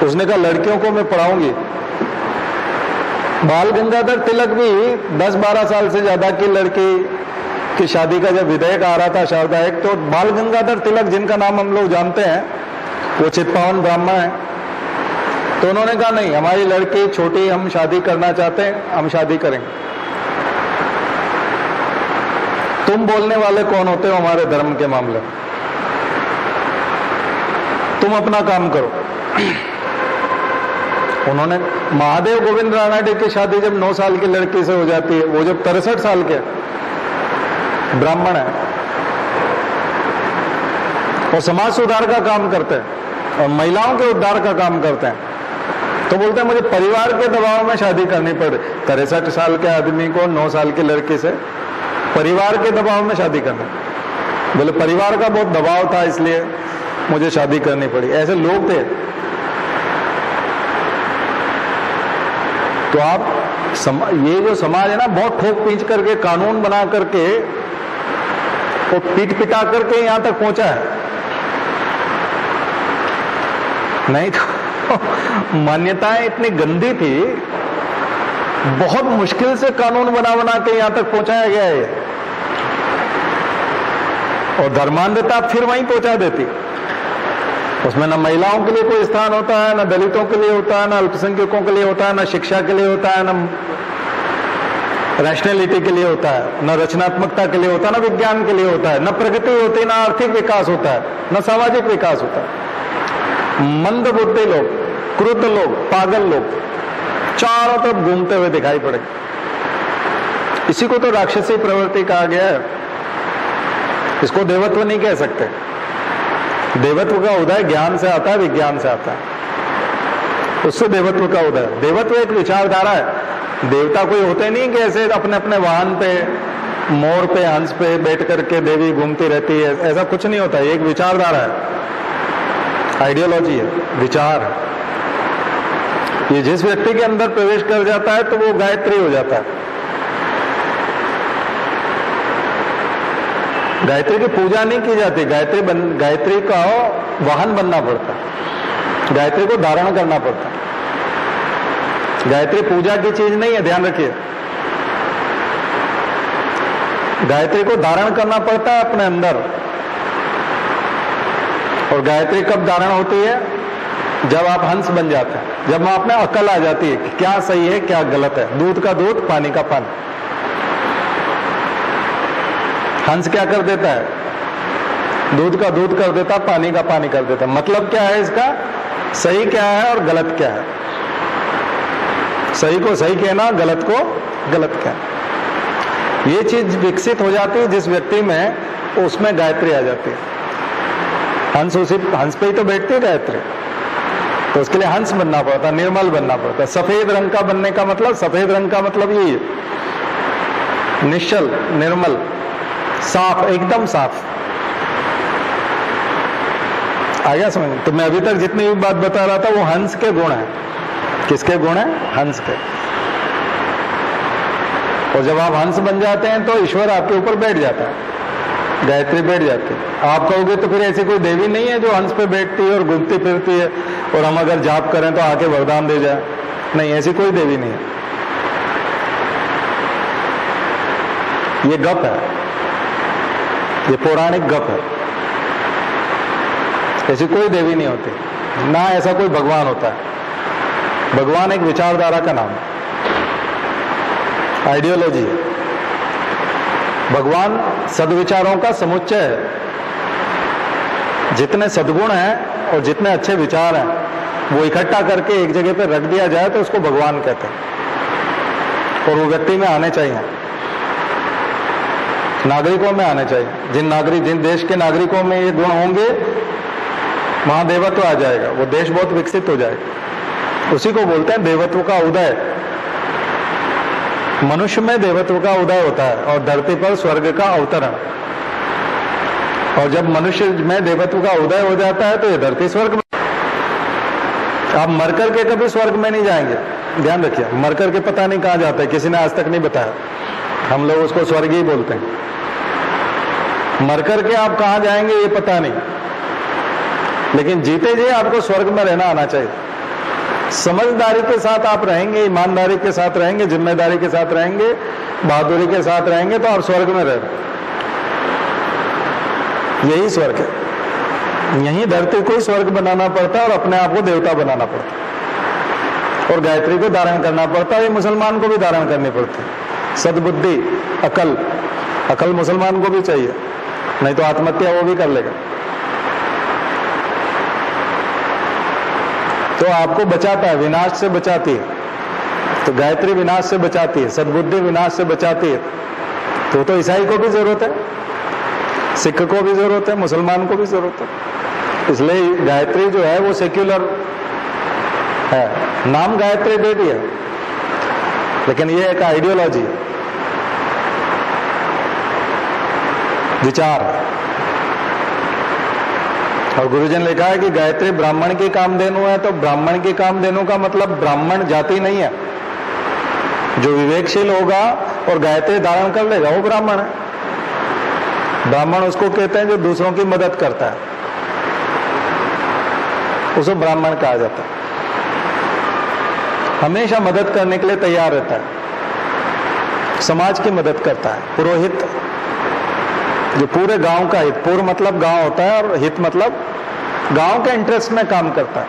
उसने कहा लड़कियों को मैं पढ़ाऊंगी। बाल गंगाधर तिलक भी 10-12 साल से ज्यादा की लड़की की शादी का जब विधेयक आ रहा था शारदा एक, तो बाल गंगाधर तिलक, जिनका नाम हम लोग जानते हैं, वो चित्पावन ब्राह्मण है, तो उन्होंने कहा नहीं, हमारी लड़की छोटी, हम शादी करना चाहते हैं, हम शादी करेंगे। तुम बोलने वाले कौन होते हो हमारे धर्म के मामले में? तुम अपना काम करो। उन्होंने महादेव गोविंद रानाडे की शादी जब 9 साल की लड़की से हो जाती है, वो जब 63 साल के ब्राह्मण है और समाज सुधार का काम करते हैं और महिलाओं के उद्धार का काम करते हैं, तो बोलते हैं मुझे परिवार के दबाव में शादी करनी पड़े। 63 साल के आदमी को 9 साल की लड़की से परिवार के दबाव में शादी करना, बोले परिवार का बहुत दबाव था इसलिए मुझे शादी करनी पड़ी। ऐसे लोग थे। तो आप ये जो समाज है ना, बहुत ठोक पींच करके, कानून बना करके और पीट पिटा करके यहां तक पहुंचा है। नहीं तो मान्यताएं इतनी गंदी थी, बहुत मुश्किल से कानून बना बना के यहां तक पहुंचाया गया है, और धर्मांधता फिर वहीं पहुंचा देती। उसमें न महिलाओं के लिए कोई स्थान होता है, न दलितों के लिए होता है, न अल्पसंख्यकों के लिए होता है, न शिक्षा के लिए होता है, न रैशनैलिटी के लिए होता है, न रचनात्मकता के लिए होता है, न विज्ञान के लिए होता है, न प्रगति होती, न आर्थिक विकास होता है, न सामाजिक विकास होता है। मंदबुद्धि लोग, क्रुद्ध लोग, पागल लोग चारों तरफ घूमते हुए दिखाई पड़े। इसी को तो राक्षसी प्रवृत्ति कहा गया है। इसको देवत्व नहीं कह सकते। देवत्व का उदय ज्ञान से आता है, विज्ञान से आता है, उससे देवत्व का उदय। देवत्व एक विचारधारा है। देवता कोई होते नहीं कि ऐसे अपने अपने वाहन पे, मोर पे, हंस पे बैठ करके देवी घूमती रहती है, ऐसा कुछ नहीं होता। ये एक विचारधारा है, आइडियोलॉजी है, विचार है। ये जिस व्यक्ति के अंदर प्रवेश कर जाता है तो वो गायत्री हो जाता है। गायत्री की पूजा नहीं की जाती, गायत्री का वाहन बनना पड़ता है, गायत्री को धारण करना पड़ता है। गायत्री पूजा की चीज नहीं है, ध्यान रखिए। गायत्री को धारण करना पड़ता है अपने अंदर। और गायत्री कब धारण होती है? जब आप हंस बन जाते हैं, जब आप में अकल आ जाती है कि क्या सही है क्या गलत है। दूध का दूध, पानी का पानी। हंस क्या कर देता है? दूध का दूध कर देता, पानी का पानी कर देता। मतलब क्या है इसका? सही क्या है और गलत क्या है। सही को सही कहना, गलत को गलत कहना। ये चीज विकसित हो जाती है जिस व्यक्ति में, उसमें गायत्री आ जाती है। हंस पे ही तो बैठती है गायत्री, तो उसके लिए हंस बनना पड़ता, निर्मल बनना पड़ता। सफेद रंग का बनने का मतलब, सफेद रंग का मतलब यही है, निश्चल, निर्मल, साफ, एकदम साफ। आ गया समझ? तो मैं अभी तक जितनी भी बात बता रहा था वो हंस के गुण है। किसके गुण है? हंस के। और जब आप हंस बन जाते हैं तो ईश्वर आपके ऊपर बैठ जाता है, गायत्री बैठ जाती है। आप कहोगे तो फिर ऐसी कोई देवी नहीं है जो हंस पे बैठती है और घूमती फिरती है और हम अगर जाप करें तो आके वरदान दे जाए। नहीं, ऐसी कोई देवी नहीं है। ये गप है, ये पौराणिक गप है। ऐसी कोई देवी नहीं होती, ना ऐसा कोई भगवान होता है। भगवान एक विचारधारा का नाम है, आइडियोलॉजी है। भगवान सद्विचारों का समुच्चय है। जितने सद्गुण हैं और जितने अच्छे विचार हैं वो इकट्ठा करके एक जगह पे रख दिया जाए तो उसको भगवान कहते हैं। और वो व्यक्ति में आने चाहिए, नागरिकों में आने चाहिए। जिन देश के नागरिकों में ये गुण होंगे वहां देवत्व आ जाएगा, वो देश बहुत विकसित हो जाएगा। उसी को बोलते हैं देवत्व का उदय। मनुष्य में देवत्व का उदय होता है और धरती पर स्वर्ग का अवतरण। और जब मनुष्य में देवत्व का उदय हो जाता है तो ये धरती स्वर्ग। आप मर करके कभी स्वर्ग में नहीं जाएंगे, ध्यान रखिए। मर करके पता नहीं कहाँ जाता है, किसी ने आज तक नहीं बताया। हम लोग उसको स्वर्ग ही बोलते हैं। मर करके आप कहाँ जाएंगे ये पता नहीं, लेकिन जीते जी आपको स्वर्ग में रहना आना चाहिए। समझदारी के साथ आप रहेंगे, ईमानदारी के साथ रहेंगे, जिम्मेदारी के साथ रहेंगे, बहादुरी के साथ रहेंगे, तो आप स्वर्ग में रह रहे। यही स्वर्ग है। यही धरती को ही स्वर्ग बनाना पड़ता है और अपने आप को देवता बनाना पड़ता है, और गायत्री को धारण करना पड़ता है। ये मुसलमान को भी धारण करनी पड़ती है। सद्बुद्धि, अकल, अकल मुसलमान को भी चाहिए, नहीं तो आत्महत्या वो भी कर लेगा। तो आपको बचाता है, विनाश से बचाती है। तो गायत्री विनाश से बचाती है, सद्बुद्धि विनाश से बचाती है। तो ईसाई को भी जरूरत है, सिख को भी जरूरत है, मुसलमान को भी जरूरत है। इसलिए गायत्री जो है वो सेक्युलर है, नाम गायत्री दे दिया, लेकिन ये एक आइडियोलॉजी है, विचार है। और गुरुजन ने लिखा है कि गायत्री ब्राह्मण की कामधेनु है, तो ब्राह्मण की कामधेनु का मतलब ब्राह्मण जाति नहीं है। जो विवेकशील होगा और गायत्री धारण कर लेगा वो ब्राह्मण है। ब्राह्मण उसको कहते हैं जो दूसरों की मदद करता है, उसे ब्राह्मण कहा जाता है। हमेशा मदद करने के लिए तैयार रहता है, समाज की मदद करता है। पुरोहित जो पूरे गांव का हित, पूर्व मतलब गांव होता है और हित मतलब गांव के इंटरेस्ट में काम करता है,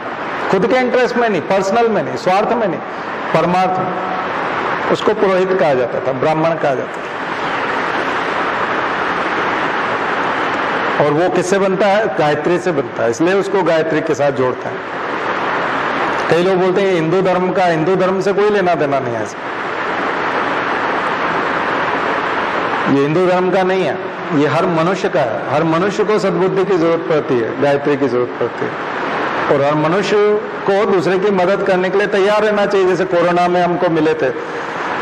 खुद के इंटरेस्ट में नहीं, पर्सनल में नहीं, स्वार्थ में नहीं, परमार्थ में, उसको पुरोहित कहा जाता था, ब्राह्मण कहा जाता था। और वो किससे बनता है? गायत्री से बनता है, इसलिए उसको गायत्री के साथ जोड़ता है। कई लोग बोलते हैं हिंदू धर्म का, हिंदू धर्म से कोई लेना देना नहीं है। ये हिंदू धर्म का नहीं है, ये हर मनुष्य का है। हर मनुष्य को सद्बुद्धि की जरूरत पड़ती है, गायत्री की जरूरत पड़ती है, और हर मनुष्य को दूसरे की मदद करने के लिए तैयार रहना चाहिए। जैसे कोरोना में हमको मिले थे,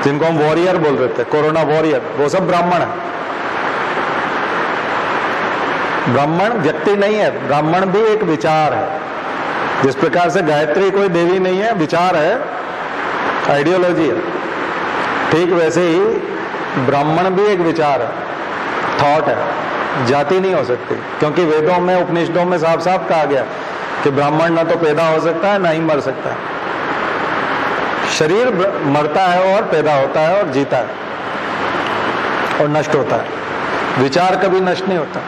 जिनको हम वॉरियर बोल रहे थे, कोरोना वॉरियर, वो सब ब्राह्मण है। ब्राह्मण व्यक्ति नहीं है, ब्राह्मण भी एक विचार है। जिस प्रकार से गायत्री कोई देवी नहीं है, विचार है, आइडियोलॉजी है, ठीक वैसे ही ब्राह्मण भी एक विचार है, थॉट है, जाति नहीं हो सकती। क्योंकि वेदों में, उपनिषदों में साफ साफ कहा गया कि ब्राह्मण ना तो पैदा हो सकता है ना ही मर सकता है। शरीर मरता है और पैदा होता है और जीता है और नष्ट होता है, विचार कभी नष्ट नहीं होता।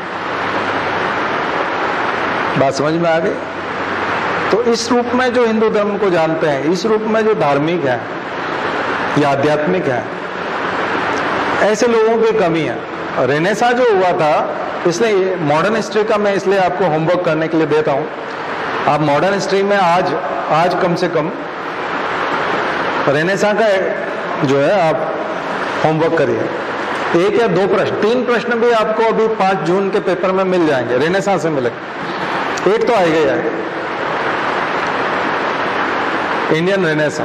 बात समझ में आ गई? तो इस रूप में जो हिंदू धर्म को जानते हैं, इस रूप में जो धार्मिक है या आध्यात्मिक है, ऐसे लोगों की कमी है। रेनेसा जो हुआ था, इसलिए मॉडर्न हिस्ट्री का मैं इसलिए आपको होमवर्क करने के लिए देता हूं। आप मॉडर्न हिस्ट्री में आज कम से कम रेनेसा का जो है आप होमवर्क करिए। 1 या 2 प्रश्न, 3 प्रश्न भी आपको अभी 5 जून के पेपर में मिल जाएंगे, रेनेसा से मिलेंगे। एक तो आएगा ही आएगा, इंडियन रेनेसा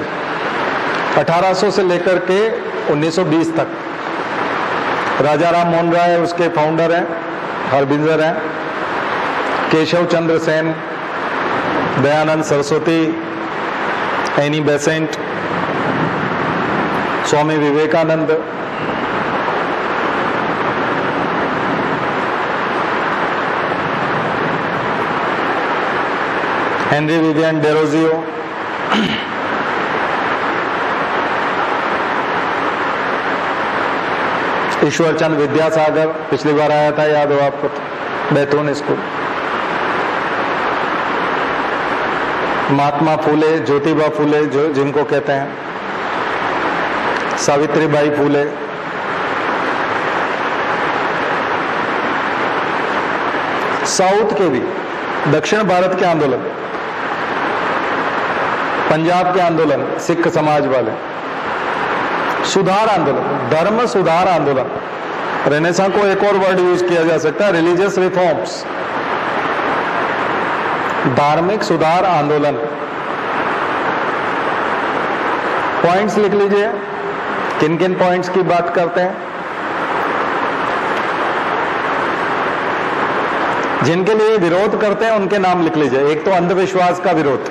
1800 से लेकर के 1920 तक। राजा राम मोहन राय उसके फाउंडर हैं, हरबिंदर हैं, केशव चंद्र सेन, दयानंद सरस्वती, एनी बेसेंट, स्वामी विवेकानंद, हेनरी विवियन डेरोजियो, ईश्वरचंद विद्यासागर, पिछली बार आया था, याद हो आपको, बैतून स्कूल। महात्मा फूले, ज्योतिबा फूले जो जिनको कहते हैं, सावित्रीबाई फूले, साउथ के भी, दक्षिण भारत के आंदोलन, पंजाब के आंदोलन, सिख समाज वाले, सुधार आंदोलन, धर्म सुधार आंदोलन। रेनेसा को एक और वर्ड यूज किया जा सकता है, रिलीजियस रिफॉर्म्स, धार्मिक सुधार आंदोलन। पॉइंट्स लिख लीजिए, किन किन पॉइंट्स की बात करते हैं, जिनके लिए विरोध करते हैं उनके नाम लिख लीजिए। एक तो अंधविश्वास का विरोध,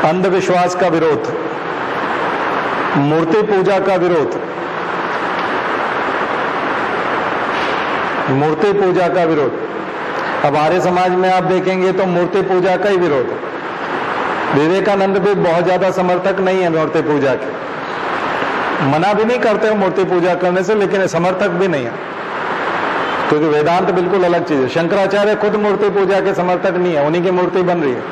अंधविश्वास का विरोध, मूर्ति पूजा का विरोध, मूर्ति पूजा का विरोध। अब आर्य समाज में आप देखेंगे तो मूर्ति पूजा का ही विरोध है। विवेकानंद भी बहुत ज्यादा समर्थक नहीं है मूर्ति पूजा के, मना भी नहीं करते हो मूर्ति पूजा करने से, लेकिन समर्थक भी नहीं है, क्योंकि वेदांत बिल्कुल अलग चीज है। शंकराचार्य खुद मूर्ति पूजा के समर्थक नहीं है, उन्हीं की मूर्ति बन रही है,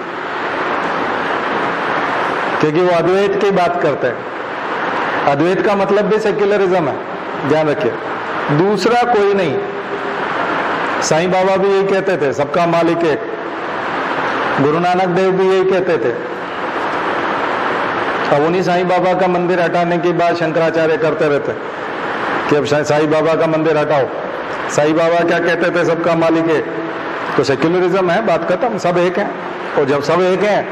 क्योंकि वो अद्वैत की बात करते हैं। अद्वैत का मतलब भी सेक्युलरिज्म है, ध्यान रखिए, दूसरा कोई नहीं। साईं बाबा भी यही कहते थे, सबका मालिक एक। गुरु नानक देव भी यही कहते थे। अब उन्हीं साईं बाबा का मंदिर हटाने की बात शंकराचार्य करते रहते कि अब साईं बाबा का मंदिर हटाओ। साईं बाबा क्या कहते थे, सबका मालिक एक। तो सेक्युलरिज्म है, बात खत्म, सब एक है। और जब सब एक है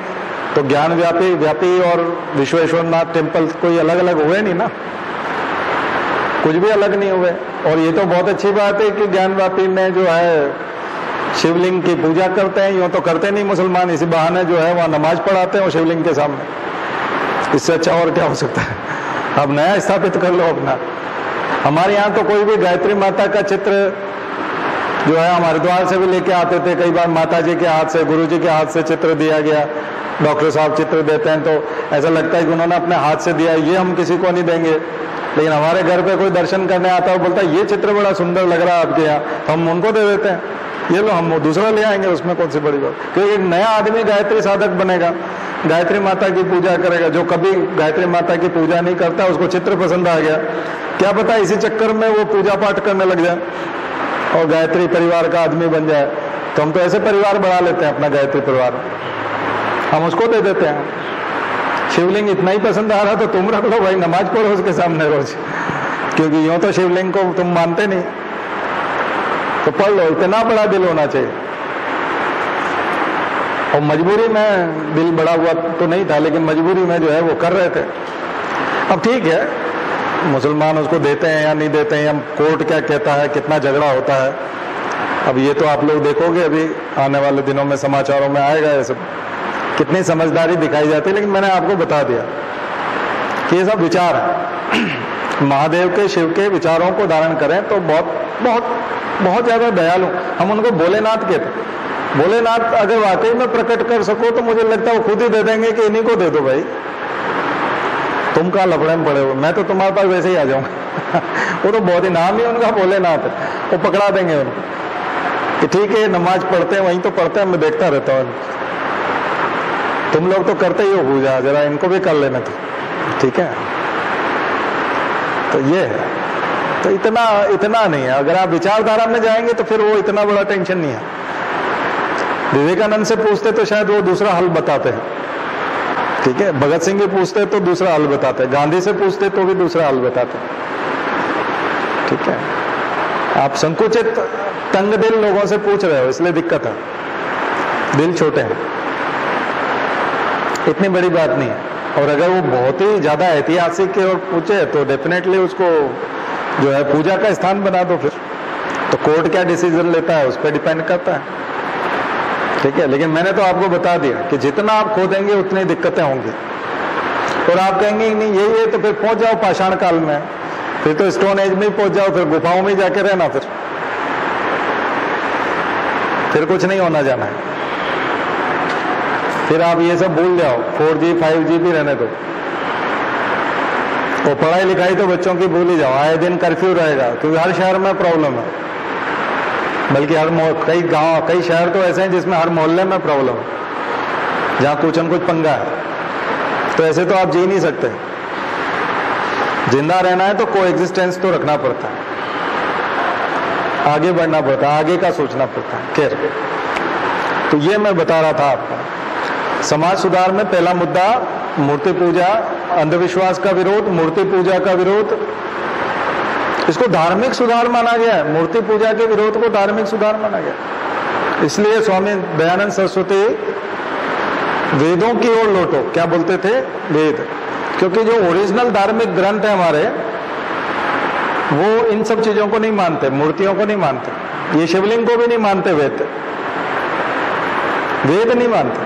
तो ज्ञान व्यापी और विश्वेश्वरनाथ टेम्पल कोई अलग अलग हुए नहीं ना, कुछ भी अलग नहीं हुए। और ये तो बहुत अच्छी बात है कि ज्ञान व्यापी में जो है शिवलिंग की पूजा करते हैं। यूं तो करते नहीं मुसलमान, इसी बहाने जो है वहां नमाज पढ़ाते हैं और शिवलिंग के सामने। इससे अच्छा और क्या हो सकता है? अब नया स्थापित कर लो अपना। हमारे यहाँ तो कोई भी गायत्री माता का चित्र जो है हमारे द्वार से भी लेके आते थे। कई बार माता जी के हाथ से, गुरु जी के हाथ से चित्र दिया गया। डॉक्टर साहब चित्र देते हैं तो ऐसा लगता है कि उन्होंने अपने हाथ से दिया, ये हम किसी को नहीं देंगे। लेकिन हमारे घर पे कोई दर्शन करने आता है, बोलता है ये चित्र बड़ा सुंदर लग रहा है आपके यहाँ, तो हम उनको दे देते हैं, ये लो हम दूसरा ले आएंगे, उसमें कौन सी बड़ी बात। क्योंकि एक नया आदमी गायत्री साधक बनेगा, गायत्री माता की पूजा करेगा। जो कभी गायत्री माता की पूजा नहीं करता, उसको चित्र पसंद आ गया, क्या पता इसी चक्कर में वो पूजा पाठ करने लग जाए और गायत्री परिवार का आदमी बन जाए। तो हम तो ऐसे परिवार बढ़ा लेते हैं अपना, गायत्री परिवार हम उसको दे देते हैं। शिवलिंग इतना ही पसंद आ रहा तो तुम रख लो भाई, नमाज पढ़ो उसके सामने रोज, क्योंकि यूं तो शिवलिंग को तुम मानते नहीं, तो पढ़ लो। इतना बड़ा दिल होना चाहिए। और मजबूरी में दिल बड़ा हुआ तो नहीं था, लेकिन मजबूरी में जो है वो कर रहे थे। अब ठीक है, मुसलमान उसको देते हैं या नहीं देते हैं, कोर्ट क्या कहता है, कितना झगड़ा होता है, अब ये तो आप लोग देखोगे, अभी आने वाले दिनों में समाचारों में आएगा ये सब, कितनी समझदारी दिखाई जाती है। लेकिन मैंने आपको बता दिया कि ये सब विचार है। महादेव के, शिव के विचारों को धारण करें तो बहुत बहुत बहुत ज्यादा दयालु। हम उनको भोलेनाथ कहते। भोलेनाथ अगर वाकई में प्रकट कर सको तो मुझे लगता है वो खुद ही दे देंगे कि इन्हीं को दे दो भाई, तुम कहाँ लफड़े में पड़े हो, मैं तो तुम्हारे पास वैसे ही आ जाऊंगा। वो तो बहुत ही नाम ही उनका भोलेनाथ है, वो पकड़ा देंगे उनको कि ठीक है नमाज पढ़ते हैं, वहीं तो पढ़ते हैं, मैं देखता रहता हूँ, तुम लोग तो करते ही हो पूजा, जरा इनको भी कर लेना तो ठीक है। तो ये है, तो इतना नहीं है। अगर आप विचारधारा में जाएंगे तो फिर वो इतना बड़ा टेंशन नहीं है। विवेकानंद से पूछते तो शायद वो दूसरा हल बताते हैं, ठीक है। भगत सिंह भी पूछते तो दूसरा हल बताते, गांधी से पूछते तो भी दूसरा हल बताते, ठीक है। आप संकुचित तंग दिल लोगों से पूछ रहे हो, इसलिए दिक्कत है, दिल छोटे हैं, इतनी बड़ी बात नहीं है। और अगर वो बहुत ही ज्यादा ऐतिहासिक की ओर पूछे तो डेफिनेटली उसको जो है पूजा का स्थान बना दो। फिर तो कोर्ट क्या डिसीजन लेता है उस पर डिपेंड करता है, ठीक है। लेकिन मैंने तो आपको बता दिया कि जितना आप खोदेंगे उतनी दिक्कतें होंगी। और आप कहेंगे नहीं यही है तो फिर पहुंच जाओ पाषाण काल में, फिर तो स्टोन एज में ही पहुंच जाओ, फिर गुफाओं में जाके रहना, फिर कुछ नहीं होना जाना है। फिर आप ये सब भूल जाओ, 4G 5G भी रहने दो। और पढ़ाई लिखाई तो बच्चों की भूल ही जाओ, आए दिन कर्फ्यू रहेगा, क्योंकि हर शहर में प्रॉब्लम है। बल्कि कई गांव, कई शहर तो ऐसे हैं जिसमें हर मोहल्ले में प्रॉब्लम है, जहां कुछ न कुछ पंगा है। तो ऐसे तो आप जी नहीं सकते। जिंदा रहना है तो कोएग्जिस्टेंस तो रखना पड़ता है, आगे बढ़ना पड़ता है, आगे का सोचना पड़ता है। खैर, तो ये मैं बता रहा था आपको। समाज सुधार में पहला मुद्दा मूर्ति पूजा, अंधविश्वास का विरोध, मूर्ति पूजा का विरोध, इसको धार्मिक सुधार माना गया है। मूर्ति पूजा के विरोध को धार्मिक सुधार माना गया। इसलिए स्वामी दयानंद सरस्वती वेदों की ओर लौटो, क्या बोलते थे, वेद, क्योंकि जो ओरिजिनल धार्मिक ग्रंथ है हमारे, वो इन सब चीजों को नहीं मानते, मूर्तियों को नहीं मानते, ये शिवलिंग को भी नहीं मानते, वेद नहीं मानते।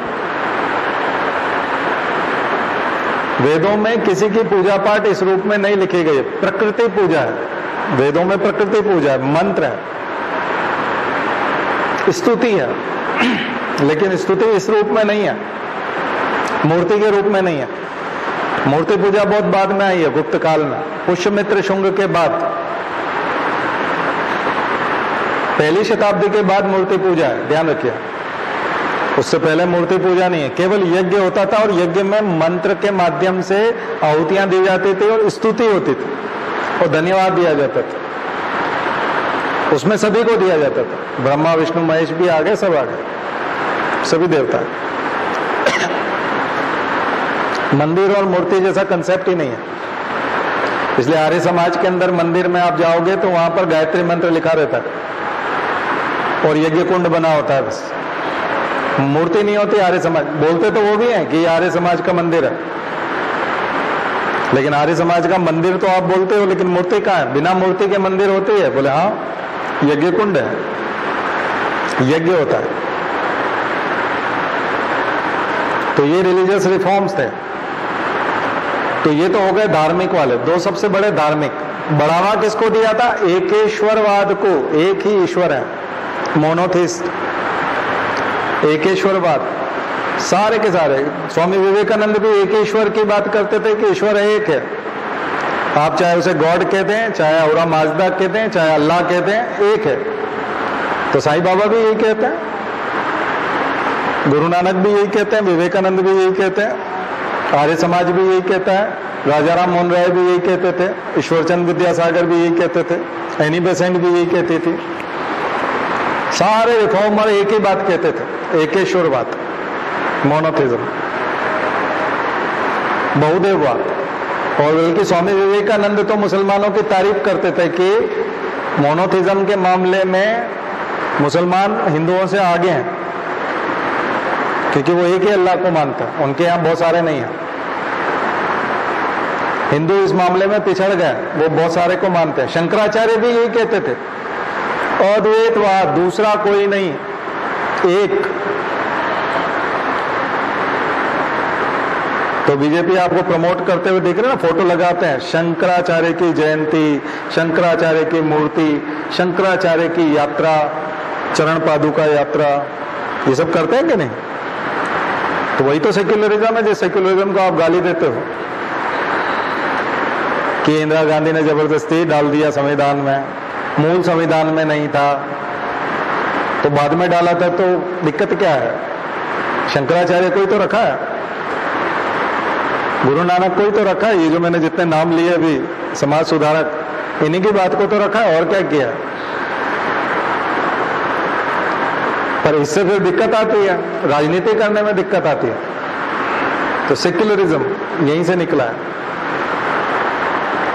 वेदों में किसी की पूजा पाठ इस रूप में नहीं लिखी गई है। प्रकृति पूजा है, वेदों में प्रकृति पूजा है, मंत्र है, स्तुति है, लेकिन स्तुति इस रूप में नहीं है, मूर्ति के रूप में नहीं है। मूर्ति पूजा बहुत बाद में आई है, गुप्त काल में, पुष्यमित्र शुंग के बाद, पहली शताब्दी के बाद मूर्ति पूजा है, ध्यान रखिए। उससे पहले मूर्ति पूजा नहीं है, केवल यज्ञ होता था और यज्ञ में मंत्र के माध्यम से आहुतियां दी जाती थी और स्तुति होती थी और धन्यवाद दिया जाता था। उसमें सभी को दिया जाता था, ब्रह्मा विष्णु महेश भी आ गए, सब आ गए, सभी देवता। मंदिर और मूर्ति जैसा कंसेप्ट ही नहीं है। इसलिए आर्य समाज के अंदर मंदिर में आप जाओगे तो वहां पर गायत्री मंत्र लिखा रहता है और यज्ञ कुंड बना होता है, बस मूर्ति नहीं होती। आर्य समाज बोलते तो वो भी हैं कि आर्य समाज का मंदिर है, लेकिन आर्य समाज का मंदिर तो आप बोलते हो, लेकिन मूर्ति कहाँ है? बिना मूर्ति के मंदिर होती है? बोले हाँ, यज्ञ कुंड है, यज्ञ होता है। तो ये रिलीजियस रिफॉर्म्स थे। तो ये तो हो गए धार्मिक वाले, दो सबसे बड़े धार्मिक। बढ़ावा किसको दिया था? एकेश्वरवाद को, एक ही ईश्वर है, मोनोथिस्ट, एकेश्वरवाद, सारे के सारे। स्वामी विवेकानंद भी एक ईश्वर की बात करते थे कि ईश्वर एक है। आप चाहे उसे गॉड कहते हैं, चाहे औरा माजदा कहते हैं, चाहे अल्लाह कहते हैं, एक है। तो साईं बाबा भी यही कहते हैं, गुरु नानक भी यही कहते हैं, विवेकानंद भी यही कहते हैं, आर्य समाज भी यही कहता है, राजा राम मोहन राय भी यही कहते थे, ईश्वरचंद विद्यासागर भी यही कहते थे, एनी बेसेंट भी यही कहती थी। सारे रिफॉर्मर एक ही बात कहते थे, एकेश्वरवाद, मोनोथिज्म, बहुदेववाद। और बल्कि स्वामी विवेकानंद तो मुसलमानों की तारीफ करते थे कि मोनोथिज्म के मामले में मुसलमान हिंदुओं से आगे हैं, क्योंकि वो एक ही अल्लाह को मानता है, उनके यहाँ बहुत सारे नहीं हैं। हिंदू इस मामले में पिछड़ गए, वो बहुत सारे को मानते हैं। शंकराचार्य भी यही कहते थे, अद्वैतवाद, दूसरा कोई नहीं, एक। तो बीजेपी आपको प्रमोट करते हुए दिख रहे हैं ना, फोटो लगाते हैं, शंकराचार्य की जयंती, शंकराचार्य की मूर्ति, शंकराचार्य की यात्रा, चरण पादुका यात्रा, ये सब करते हैं कि नहीं? तो वही तो सेक्युलरिज्म है, जिस सेक्युलरिज्म को आप गाली देते हो कि इंदिरा गांधी ने जबरदस्ती डाल दिया संविधान में, मूल संविधान में नहीं था, तो बाद में डाला था, तो दिक्कत क्या है? शंकराचार्य को ही तो रखा है, गुरु नानक को ही तो रखा है, ये जो मैंने जितने नाम लिए अभी समाज सुधारक, इन्हीं की बात को तो रखा है, और क्या किया? पर इससे फिर दिक्कत आती है, राजनीति करने में दिक्कत आती है। तो सेक्युलरिज्म यहीं से निकला है।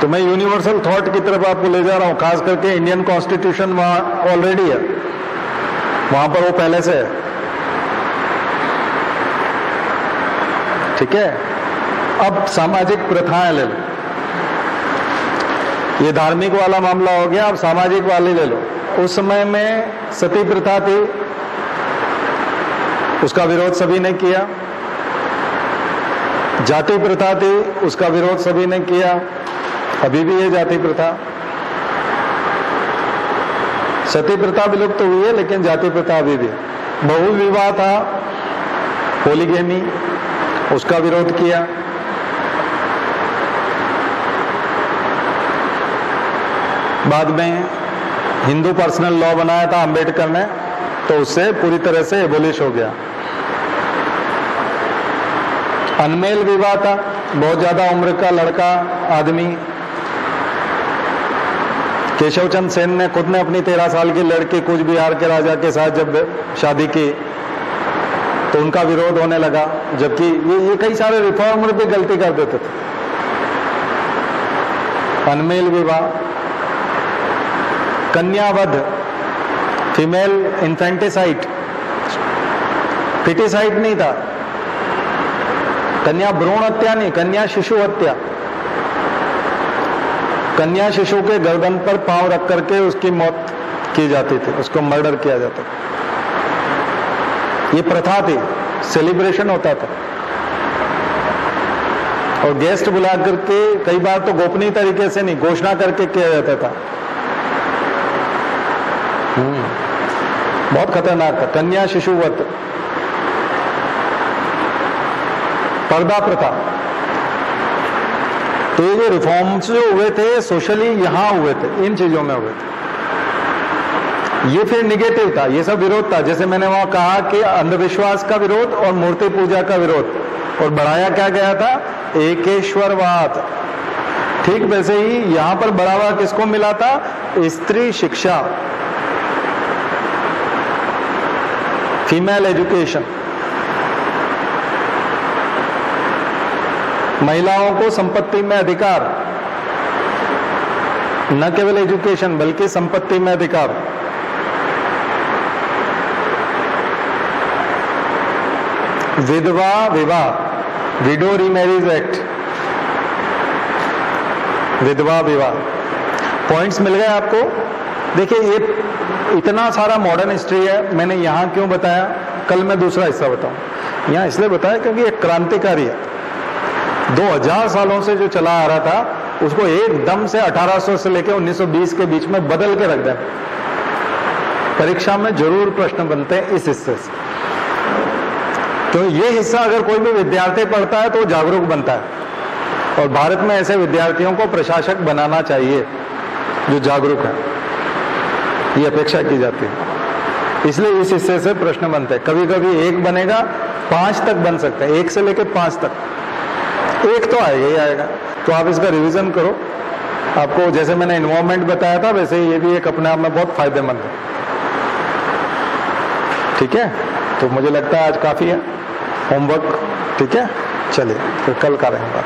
तो मैं यूनिवर्सल थॉट की तरफ आपको ले जा रहा हूं, खास करके इंडियन कॉन्स्टिट्यूशन वहां ऑलरेडी है, वहां पर वो पहले से है, ठीक है। अब सामाजिक प्रथाएं ले लो, ये धार्मिक वाला मामला हो गया, अब सामाजिक वाली ले लो। उस समय में सती प्रथा थी, उसका विरोध सभी ने किया। जाति प्रथा थी, उसका विरोध सभी ने किया, अभी भी ये जाति प्रथा। सती प्रथा विलुप्त हुई है, लेकिन जाति प्रथा अभी भी। बहु विवाह था, पॉलीगेमी, उसका विरोध किया। बाद में हिंदू पर्सनल लॉ बनाया था अंबेडकर ने, तो उससे पूरी तरह से एबोलिश हो गया। अनमेल विवाह था, बहुत ज्यादा उम्र का लड़का आदमी, केशव चंद्र सेन ने खुद ने अपनी 13 साल की लड़की कूच बिहार के राजा के साथ जब शादी की, तो उनका विरोध होने लगा। जबकि ये कई सारे रिफॉर्मर भी गलती कर देते थे। अनमेल विवाह, कन्यावध, फीमेल इन्फेंटिसाइड, फिटिसाइड नहीं था, कन्या भ्रूण हत्या नहीं, कन्या शिशु हत्या। कन्या शिशु के गर्दन पर पांव रख करके उसकी मौत की जाती थी, उसको मर्डर किया जाता था। ये प्रथा थी, सेलिब्रेशन होता था। और गेस्ट बुला करके कई बार तो गोपनीय तरीके से नहीं, घोषणा करके किया जाता था। बहुत खतरनाक था। कन्या शिशुवत, पर्दा प्रथा। तो ये जो रिफॉर्म्स जो हुए थे सोशली यहां हुए थे, इन चीजों में हुए थे। ये फिर निगेटिव था, ये सब विरोध था। जैसे मैंने वहां कहा कि अंधविश्वास का विरोध और मूर्ति पूजा का विरोध, और बढ़ाया क्या गया था? एकेश्वरवाद। ठीक वैसे ही यहां पर बढ़ावा किसको मिला था? स्त्री शिक्षा, फीमेल एजुकेशन, महिलाओं को संपत्ति में अधिकार, न केवल एजुकेशन बल्कि संपत्ति में अधिकार। विधवा विवाह, विडो रीमैरिज एक्ट, विधवा विवाह। पॉइंट्स मिल गए आपको? देखिए ये इतना सारा मॉडर्न हिस्ट्री है। मैंने यहां क्यों बताया? कल मैं दूसरा हिस्सा बताऊं। यहां इसलिए बताया क्योंकि एक क्रांतिकारी है। 2000 सालों से जो चला आ रहा था उसको एकदम से 1800 से लेकर 1920 के बीच में बदल के रख दें। परीक्षा में जरूर प्रश्न बनते हैं इस हिस्से से। तो ये हिस्सा अगर कोई भी विद्यार्थी पढ़ता है तो वो जागरूक बनता है। और भारत में ऐसे विद्यार्थियों को प्रशासक बनाना चाहिए जो जागरूक है, ये अपेक्षा की जाती है। इसलिए इस हिस्से से प्रश्न बनते हैं। कभी कभी 1 बनेगा, 5 तक बन सकते हैं, 1 से लेकर 5 तक। 1 तो आएगा ही आएगा। तो आप इसका रिवीजन करो। आपको जैसे मैंने इन्वॉल्वमेंट बताया था वैसे ये भी एक अपने आप में बहुत फायदेमंद है। ठीक है, तो मुझे लगता है आज काफी है होमवर्क। ठीक है, चलिए फिर कल करेंगे बात।